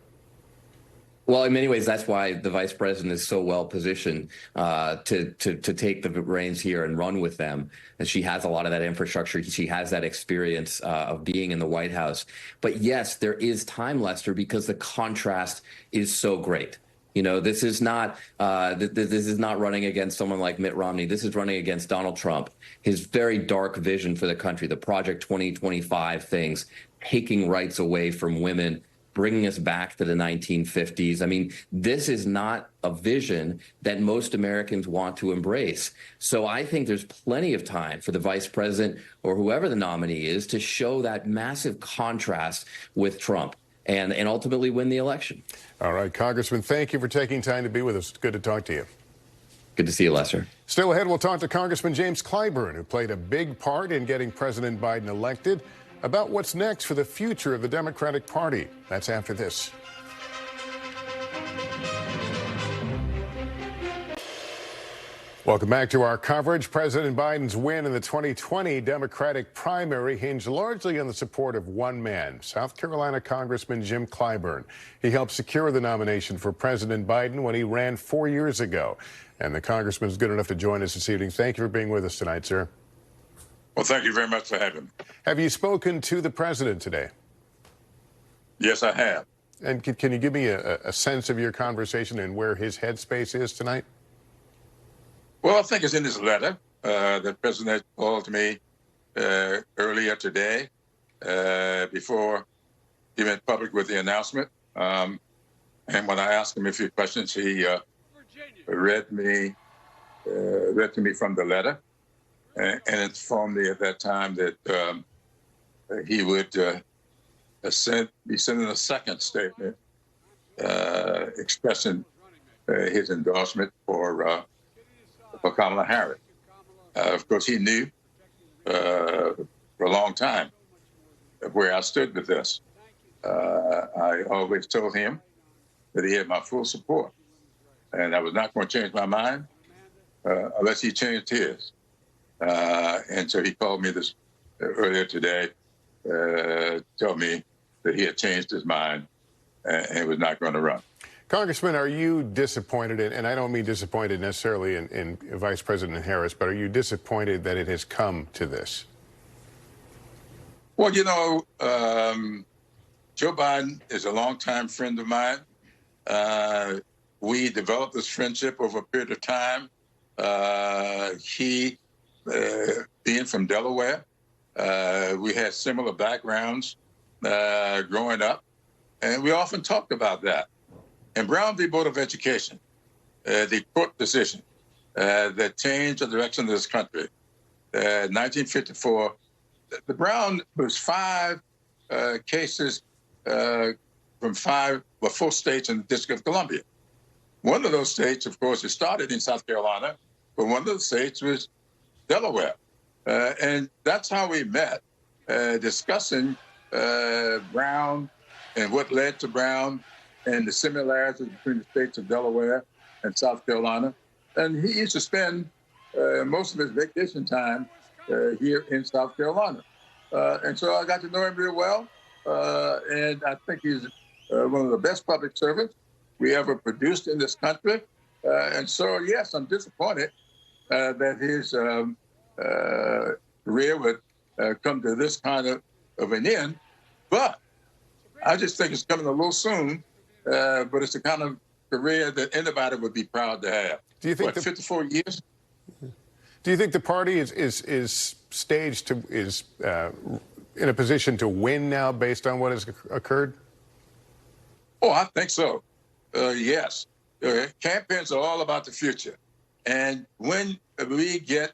Speaker 20: Well, in many ways, that's why the vice president is so well positioned to take the reins here and run with them. And she has a lot of that infrastructure. She has that experience of being in the White House. But yes, there is time, Lester, because the contrast is so great. You know, this is not running against someone like Mitt Romney. This is running against Donald Trump, his very dark vision for the country, the Project 2025 things, taking rights away from women, bringing us back to the 1950s. I mean, this is not a vision that most Americans want to embrace. So I think there's plenty of time for the vice president or whoever the nominee is to show that massive contrast with Trump and ultimately win the election.
Speaker 7: All right, Congressman, thank you for taking time to be with us. It's good to talk to you.
Speaker 20: Good to see you, Lester.
Speaker 7: Still ahead, we'll talk to Congressman James Clyburn, who played a big part in getting President Biden elected, about what's next for the future of the Democratic Party. That's after this. Welcome back to our coverage. President Biden's win in the 2020 Democratic primary hinged largely on the support of one man, South Carolina Congressman Jim Clyburn. He helped secure the nomination for President Biden when he ran 4 years ago. And the congressman is good enough to join us this evening. Thank you for being with us tonight, sir.
Speaker 18: Well, thank you very much for having me.
Speaker 7: Have you spoken to the president today?
Speaker 18: Yes, I have.
Speaker 7: And can you give me a sense of your conversation and where his headspace is tonight?
Speaker 18: Well, I think it's in his letter. The president called me earlier today before he went public with the announcement. And when I asked him a few questions, he read to me from the letter and informed me at that time that he would be sending a second statement expressing his endorsement for Kamala Harris. Of course, he knew for a long time where I stood with this. I always told him that he had my full support, and I was not going to change my mind unless he changed his. And so he called me this earlier today, told me that he had changed his mind and was not going to run.
Speaker 7: Congressman, are you disappointed, and I don't mean disappointed necessarily in Vice President Harris, but are you disappointed that it has come to this?
Speaker 18: Well, you know, Joe Biden is a longtime friend of mine. We developed this friendship over a period of time. He, being from Delaware, we had similar backgrounds growing up, and we often talked about that. And Brown v. Board of Education, the court decision that changed the direction of this country, 1954, the Brown was 5 cases from 4 states in the District of Columbia. One of those states, of course, it started in South Carolina, but one of the states was Delaware. And that's how we met, discussing Brown and what led to Brown and the similarities between the states of Delaware and South Carolina. And he used to spend most of his vacation time here in South Carolina. And so I got to know him real well. And I think he's one of the best public servants we ever produced in this country. And so, yes, I'm disappointed that his career would come to this kind of an end. But I just think it's coming a little soon. But it's the kind of career that anybody would be proud to have.
Speaker 7: Do you think
Speaker 18: 54 years?
Speaker 7: Do you think the party is staged to in a position to win now based on what has occurred?
Speaker 18: Oh, I think so. Yes. Campaigns are all about the future. And when we get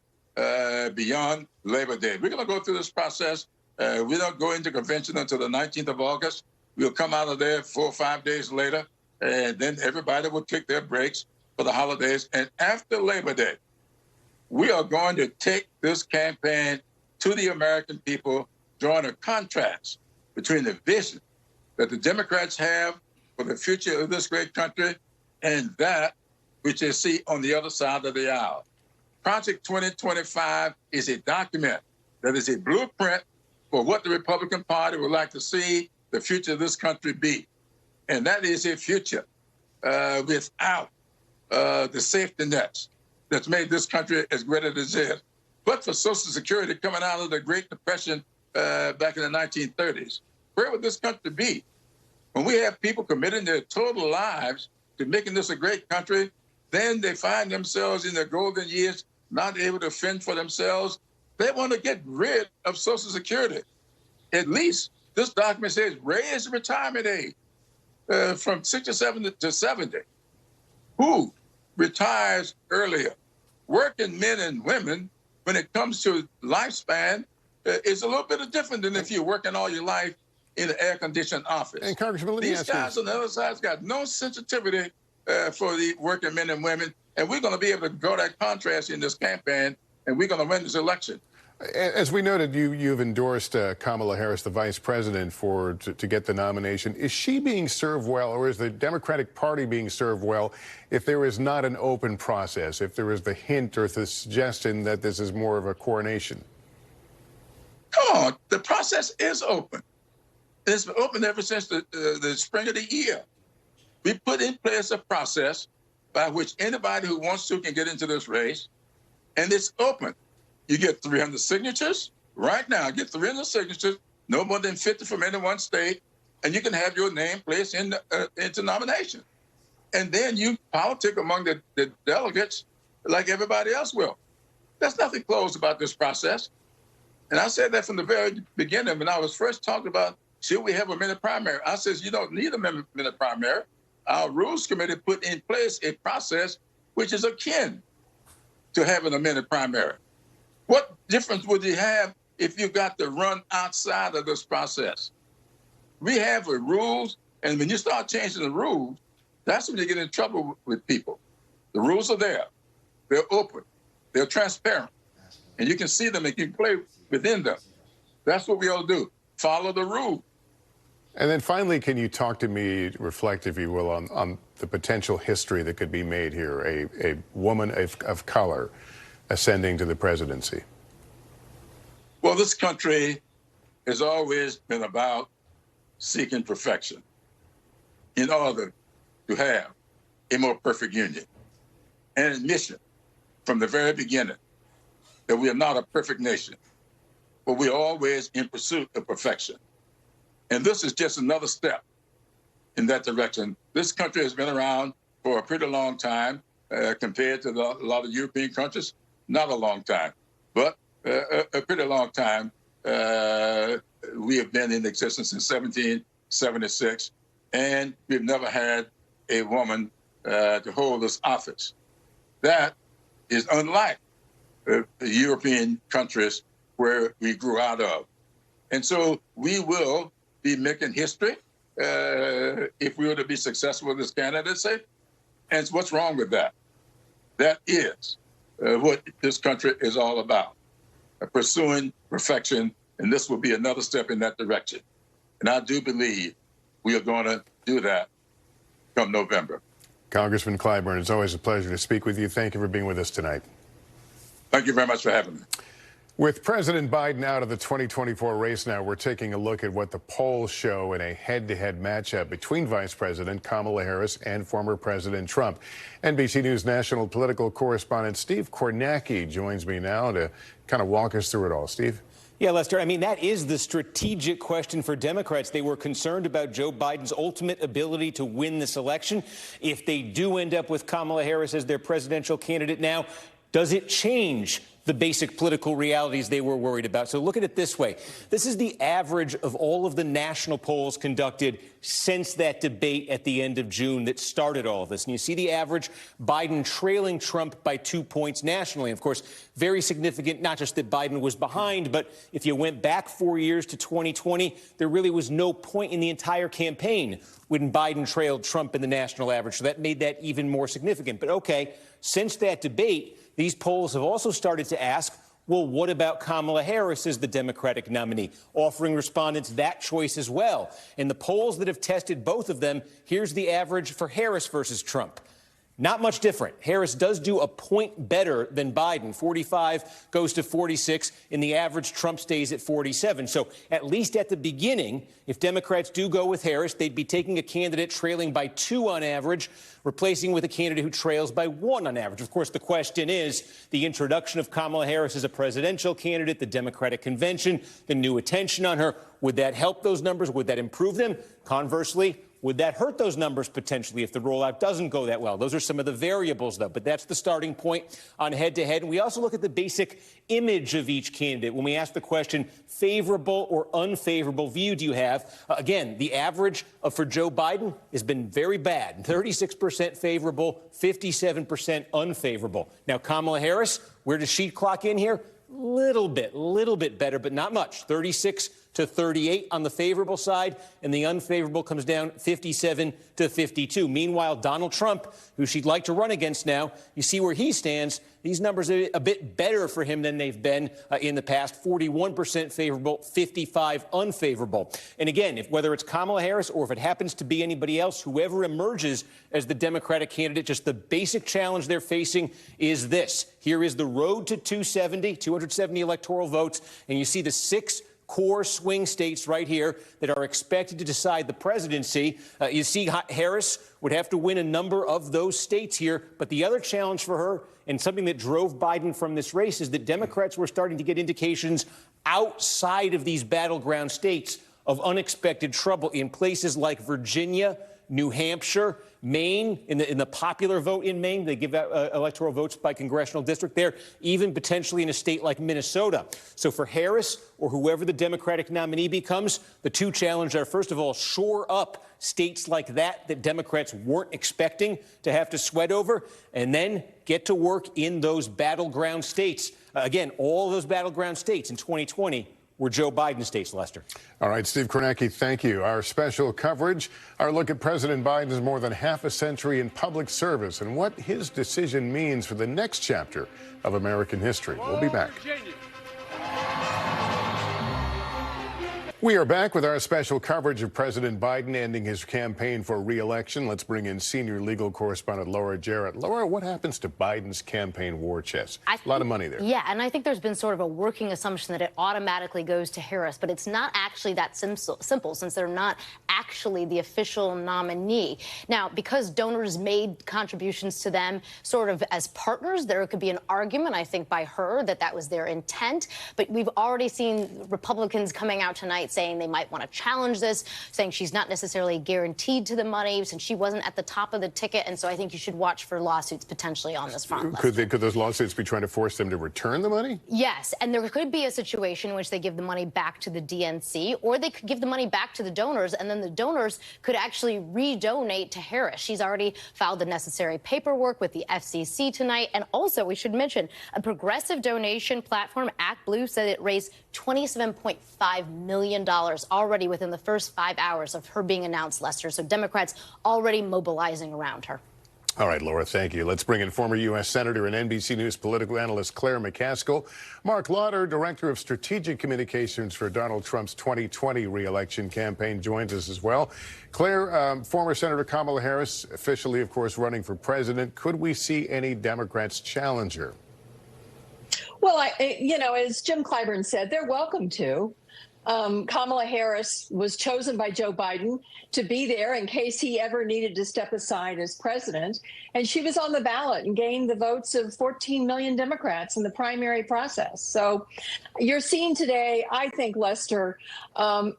Speaker 18: beyond Labor Day, we're going to go through this process. We don't go into convention until the 19th of August. We'll come out of there 4 or 5 days later, and then everybody will take their breaks for the holidays. And after Labor Day, we are going to take this campaign to the American people, drawing a contrast between the vision that the Democrats have for the future of this great country and that which they see on the other side of the aisle. Project 2025 is a document that is a blueprint for what the Republican Party would like to see the future of this country be. And that is a future without the safety nets that's made this country as great as it is. But for Social Security coming out of the Great Depression back in the 1930s, where would this country be? When we have people committing their total lives to making this a great country, then they find themselves in their golden years not able to fend for themselves. They want to get rid of Social Security. At least this document says raise the retirement age from 67 to 70. Who retires earlier? Working men and women, when it comes to lifespan, is a little bit different than if you're working all your life in an air-conditioned office.
Speaker 7: And Congressman, let me
Speaker 18: These
Speaker 7: ask you.
Speaker 18: guys on the other side's got no sensitivity for the working men and women, and we're going to be able to draw that contrast in this campaign, and we're going to win this election.
Speaker 7: As we noted, you've endorsed Kamala Harris, the vice president, to get the nomination. Is she being served well, or is the Democratic Party being served well if there is not an open process, if there is the hint or the suggestion that this is more of a coronation?
Speaker 18: Come on, the process is open. It's been open ever since the spring of the year. We put in place a process by which anybody who wants to can get into this race, and it's open. You get 300 signatures right now. Get 300 signatures, no more than 50 from any one state, and you can have your name placed into nomination. And then you politic among the delegates like everybody else will. There's nothing closed about this process. And I said that from the very beginning when I was first talking about, should we have a mini primary? I says, you don't need a mini primary. Our Rules Committee put in place a process which is akin to having a mini primary. What difference would you have if you got to run outside of this process? We have rules, and when you start changing the rules, that's when you get in trouble with people. The rules are there. They're open. They're transparent. And you can see them and you can play within them. That's what we all do. Follow the rule.
Speaker 7: And then finally, can you talk to me, reflect, if you will, on the potential history that could be made here, a woman of color ascending to the presidency?
Speaker 18: Well, this country has always been about seeking perfection in order to have a more perfect union. An admission from the very beginning that we are not a perfect nation, but we're always in pursuit of perfection. And this is just another step in that direction. This country has been around for a pretty long time compared to a lot of European countries. Not a long time, but a pretty long time. We have been in existence since 1776, and we've never had a woman to hold this office. That is unlike the European countries where we grew out of. And so we will be making history if we were to be successful with this candidacy. And what's wrong with that? That is what this country is all about, pursuing perfection, and this will be another step in that direction. And I do believe we are going to do that come November.
Speaker 7: Congressman Clyburn, it's always a pleasure to speak with you. Thank you for being with us tonight.
Speaker 18: Thank you very much for having me.
Speaker 7: With President Biden out of the 2024 race now, we're taking a look at what the polls show in a head-to-head matchup between Vice President Kamala Harris and former President Trump. NBC News national political correspondent Steve Kornacki joins me now to kind of walk us through it all. Steve?
Speaker 3: Yeah, Lester, I mean, that is the strategic question for Democrats. They were concerned about Joe Biden's ultimate ability to win this election. If they do end up with Kamala Harris as their presidential candidate now, does it change the basic political realities they were worried about? So look at it this way. This is the average of all of the national polls conducted since that debate at the end of June that started all of this. And you see the average, Biden trailing Trump by 2 points nationally. Of course, very significant, not just that Biden was behind, but if you went back 4 years to 2020, there really was no point in the entire campaign when Biden trailed Trump in the national average. So that made that even more significant. But OK, since that debate, these polls have also started to ask, well, what about Kamala Harris as the Democratic nominee, offering respondents that choice as well. In the polls that have tested both of them, here's the average for Harris versus Trump. Not much different. Harris does do a point better than Biden. 45 goes to 46. In the average, Trump stays at 47. So at least at the beginning, if Democrats do go with Harris, they'd be taking a candidate trailing by 2 on average, replacing with a candidate who trails by 1 on average. Of course, the question is the introduction of Kamala Harris as a presidential candidate, the Democratic convention, the new attention on her. Would that help those numbers? Would that improve them? Conversely, Would that hurt those numbers potentially if the rollout doesn't go that well? Those are some of the variables, though. But that's the starting point on head-to-head. And we also look at the basic image of each candidate. When we ask the question, favorable or unfavorable view do you have? Again, the average for Joe Biden has been very bad. 36% favorable, 57% unfavorable. Now, Kamala Harris, where does she clock in here? Little bit better, but not much. 36 to 38 on the favorable side, and the unfavorable comes down 57 to 52. Meanwhile, Donald Trump, who she'd like to run against now, you see where he stands. These numbers are a bit better for him than they've been in the past. 41% favorable, 55 unfavorable. And again, whether it's Kamala Harris or if it happens to be anybody else, whoever emerges as the Democratic candidate, just the basic challenge they're facing is this. Here is the road to 270 electoral votes, and you see the 6 core swing states right here that are expected to decide the presidency. You see Harris would have to win a number of those states here. But the other challenge for her, and something that drove Biden from this race, is that Democrats were starting to get indications outside of these battleground states of unexpected trouble in places like Virginia, New Hampshire, Maine. In the popular vote in Maine, they give out electoral votes by congressional district there, even potentially in a state like Minnesota. So for Harris or whoever the Democratic nominee becomes, the two challenges are, first of all, shore up states like that Democrats weren't expecting to have to sweat over, and then get to work in those battleground states. Again, all those battleground states in 2020 were Joe Biden states, Lester.
Speaker 7: All right, Steve Kornacki, thank you. Our special coverage, our look at President Biden's more than half a century in public service and what his decision means for the next chapter of American history. We'll be back. We are back with our special coverage of President Biden ending his campaign for re-election. Let's bring in senior legal correspondent Laura Jarrett. Laura, what happens to Biden's campaign war chest? A lot of money there.
Speaker 4: Yeah, and I think there's been sort of a working assumption that it automatically goes to Harris, but it's not actually that simple since they're not actually the official nominee. Now, because donors made contributions to them sort of as partners, there could be an argument, I think, by her that that was their intent. But we've already seen Republicans coming out tonight saying they might want to challenge this, saying she's not necessarily guaranteed to the money since she wasn't at the top of the ticket. And so I think you should watch for lawsuits potentially on this front.
Speaker 7: Could those lawsuits be trying to force them to return the money?
Speaker 4: Yes, and there could be a situation in which they give the money back to the DNC, or they could give the money back to the donors, and then the donors could actually redonate to Harris. She's already filed the necessary paperwork with the FCC tonight. And also, we should mention, a progressive donation platform, ActBlue, said it raised $27.5 million already within the first 5 hours of her being announced, Lester. So Democrats already mobilizing around her.
Speaker 7: All right, Laura, thank you. Let's bring in former U.S. Senator and NBC News political analyst Claire McCaskill. Mark Lauder, Director of Strategic Communications for Donald Trump's 2020 re-election campaign, joins us as well. Claire, former Senator Kamala Harris, officially, of course, running for president. Could we see any Democrats challenge her?
Speaker 22: Well, as Jim Clyburn said, they're welcome to. Kamala Harris was chosen by Joe Biden to be there in case he ever needed to step aside as president. And she was on the ballot and gained the votes of 14 million Democrats in the primary process. So you're seeing today, I think, Lester,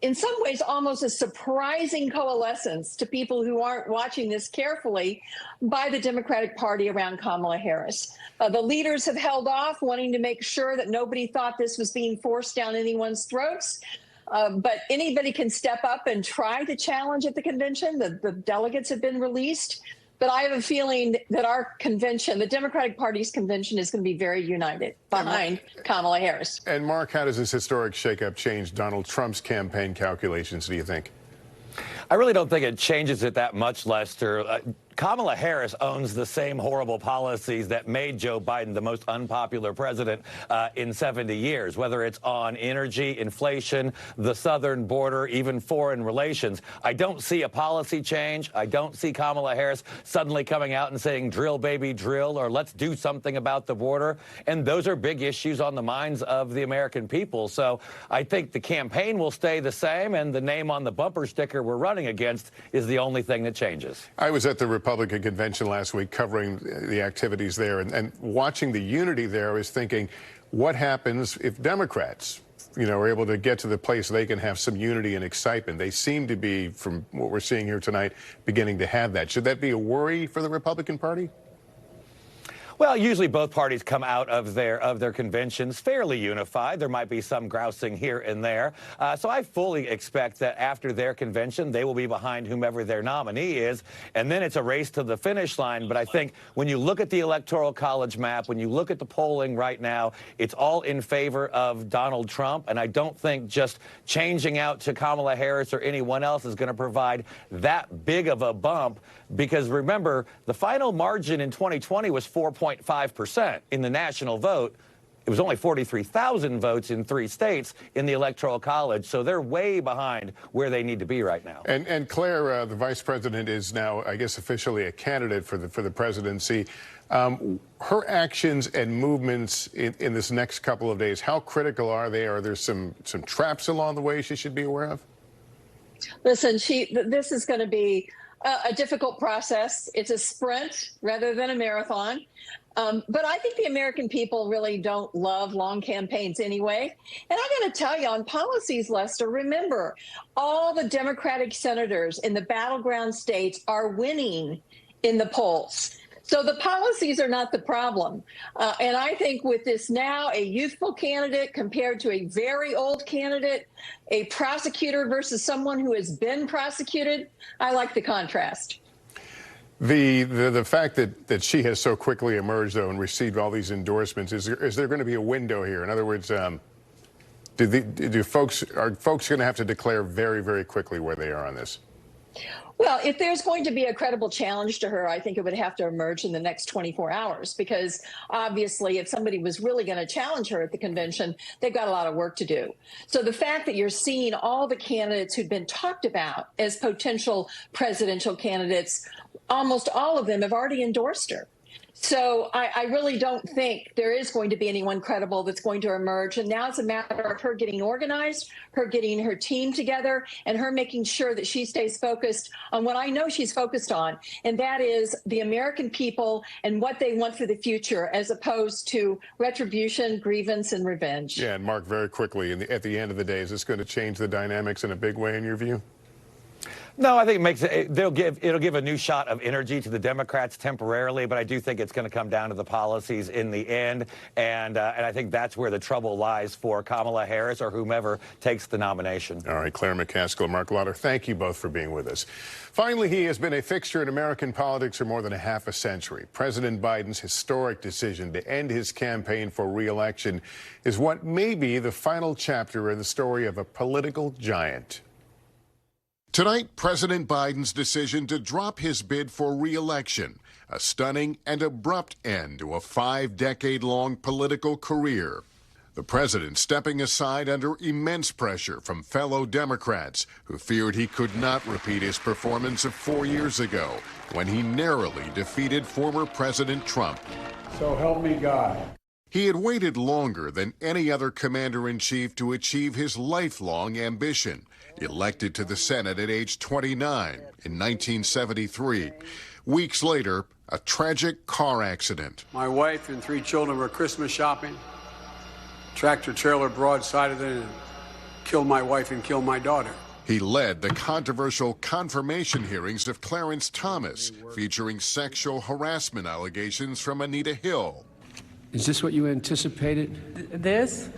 Speaker 22: in some ways almost a surprising coalescence to people who aren't watching this carefully by the Democratic Party around Kamala Harris. The leaders have held off, wanting to make sure that nobody thought this was being forced down anyone's throats. But anybody can step up and try to challenge at the convention. The delegates have been released. But I have a feeling that our convention, the Democratic Party's convention, is going to be very united behind Kamala Harris.
Speaker 7: And Mark, how does this historic shakeup change Donald Trump's campaign calculations, do you think?
Speaker 23: I really don't think it changes it that much, Lester. Kamala Harris owns the same horrible policies that made Joe Biden the most unpopular president in 70 years, whether it's on energy, inflation, the southern border, even foreign relations. I don't see a policy change. I don't see Kamala Harris suddenly coming out and saying, drill, baby, drill, or let's do something about the border. And those are big issues on the minds of the American people. So I think the campaign will stay the same, and the name on the bumper sticker we're running against is the only thing that changes.
Speaker 7: I was at the Republican convention last week covering the activities there and watching the unity there. I was thinking, what happens if Democrats, are able to get to the place they can have some unity and excitement. They seem to be, from what we're seeing here tonight, beginning to have that. Should that be a worry for the Republican Party?
Speaker 23: Well, usually both parties come out of their conventions fairly unified. There might be some grousing here and there. So I fully expect that after their convention, they will be behind whomever their nominee is. And then it's a race to the finish line. But I think when you look at the Electoral College map, when you look at the polling right now, it's all in favor of Donald Trump. And I don't think just changing out to Kamala Harris or anyone else is going to provide that big of a bump. Because remember, the final margin in 2020 was 4.5% in the national vote. It was only 43,000 votes in 3 states in the Electoral College. So they're way behind where they need to be right now.
Speaker 7: And Claire, the vice president, is now, I guess, officially a candidate for the presidency. Her actions and movements in this next couple of days, how critical are they? Are there some traps along the way she should be aware of?
Speaker 22: Listen, this is going to be a difficult process. It's a sprint rather than a marathon. But I think the American people really don't love long campaigns anyway. And I got to tell you, on policies, Lester, remember, all the Democratic senators in the battleground states are winning in the polls. So the policies are not the problem. And I think with this now, a youthful candidate compared to a very old candidate, a prosecutor versus someone who has been prosecuted, I like the contrast.
Speaker 7: The fact that she has so quickly emerged, though, and received all these endorsements, is there going to be a window here? In other words, are folks going to have to declare very, very quickly where they are on this?
Speaker 22: Well, if there's going to be a credible challenge to her, I think it would have to emerge in the next 24 hours, because obviously if somebody was really going to challenge her at the convention, they've got a lot of work to do. So the fact that you're seeing all the candidates who've been talked about as potential presidential candidates, almost all of them have already endorsed her. So I really don't think there is going to be anyone credible that's going to emerge. And now it's a matter of her getting organized, her getting her team together, and her making sure that she stays focused on what I know she's focused on, and that is the American people and what they want for the future, as opposed to retribution, grievance, and revenge.
Speaker 7: Yeah, and Mark, very quickly, at the end of the day, is this going to change the dynamics in a big way in your view?
Speaker 23: No, I think it'll give a new shot of energy to the Democrats temporarily, but I do think it's going to come down to the policies in the end, and I think that's where the trouble lies for Kamala Harris or whomever takes the nomination.
Speaker 7: All right, Claire McCaskill and Mark Lauder, thank you both for being with us. Finally, he has been a fixture in American politics for more than half a century. President Biden's historic decision to end his campaign for re-election is what may be the final chapter in the story of a political giant.
Speaker 1: Tonight, President Biden's decision to drop his bid for re-election, a stunning and abrupt end to a 5-decade-long political career. The president stepping aside under immense pressure from fellow Democrats who feared he could not repeat his performance of 4 years ago when he narrowly defeated former President Trump.
Speaker 8: So help me God.
Speaker 1: He had waited longer than any other commander-in-chief to achieve his lifelong ambition. Elected to the Senate at age 29 in 1973. Weeks later, a tragic car accident.
Speaker 8: My wife and 3 children were Christmas shopping. Tractor trailer broadsided it and killed my wife and killed my daughter.
Speaker 1: He led the controversial confirmation hearings of Clarence Thomas, featuring sexual harassment allegations from Anita Hill.
Speaker 8: Is this what you anticipated?
Speaker 9: This?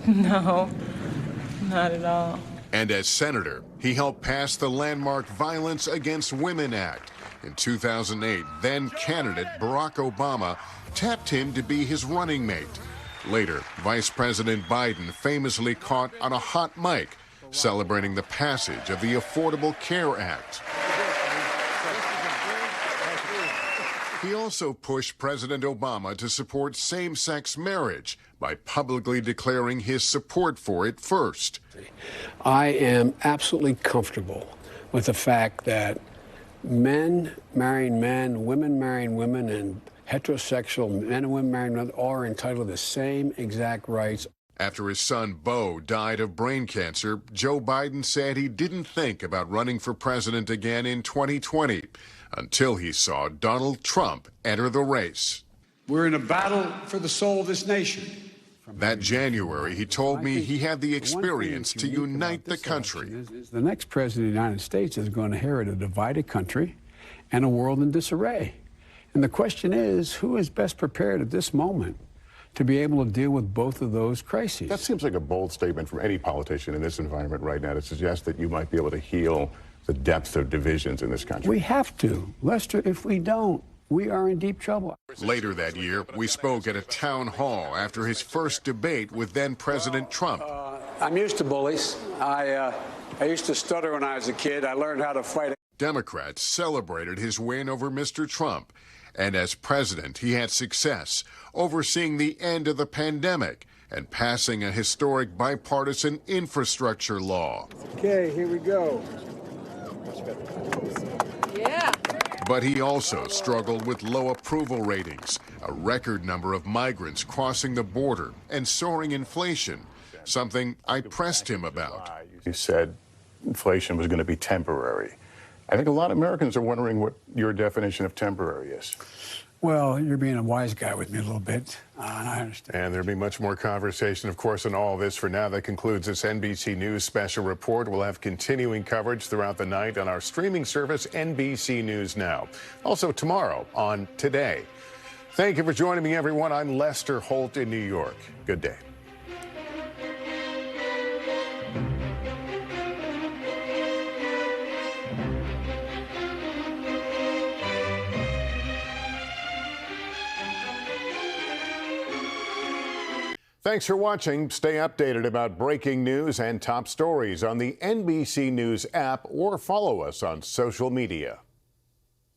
Speaker 9: No, not at all.
Speaker 1: And as senator, he helped pass the landmark Violence Against Women Act. In 2008, then-candidate Barack Obama tapped him to be his running mate. Later, Vice President Biden famously caught on a hot mic, celebrating the passage of the Affordable Care Act. He also pushed President Obama to support same-sex marriage by publicly declaring his support for it first.
Speaker 8: I am absolutely comfortable with the fact that men marrying men, women marrying women, and heterosexual men and women marrying men all are entitled to the same exact rights.
Speaker 1: After his son Beau died of brain cancer, Joe Biden said he didn't think about running for president again in 2020 until he saw Donald Trump enter the race.
Speaker 8: We're in a battle for the soul of this nation.
Speaker 1: That January, he told me he had the experience to unite the country.
Speaker 8: Is the next president of the United States is going to inherit a divided country and a world in disarray. And the question is, who is best prepared at this moment to be able to deal with both of those crises?
Speaker 7: That seems like a bold statement from any politician in this environment right now to suggest that you might be able to heal the depth of divisions in this country.
Speaker 8: We have to. Lester, if we don't, we are in deep trouble.
Speaker 1: Later that year, we spoke at a town hall after his first debate with then-President Trump.
Speaker 8: I'm used to bullies. I used to stutter when I was a kid. I learned how to fight.
Speaker 1: Democrats celebrated his win over Mr. Trump. And as president, he had success overseeing the end of the pandemic and passing a historic bipartisan infrastructure law.
Speaker 8: Okay, here we go.
Speaker 2: Yeah.
Speaker 1: But he also struggled with low approval ratings, a record number of migrants crossing the border, and soaring inflation, something I pressed him about.
Speaker 7: You said inflation was going to be temporary. I think a lot of Americans are wondering what your definition of temporary is.
Speaker 8: Well, you're being a wise guy with me a little bit, and I understand.
Speaker 7: And there'll be much more conversation, of course, on all this. For now, that concludes this NBC News special report. We'll have continuing coverage throughout the night on our streaming service, NBC News Now. Also tomorrow on Today. Thank you for joining me, everyone. I'm Lester Holt in New York. Good day. Thanks for watching. Stay updated about breaking news and top stories on the NBC News app or follow us on social media.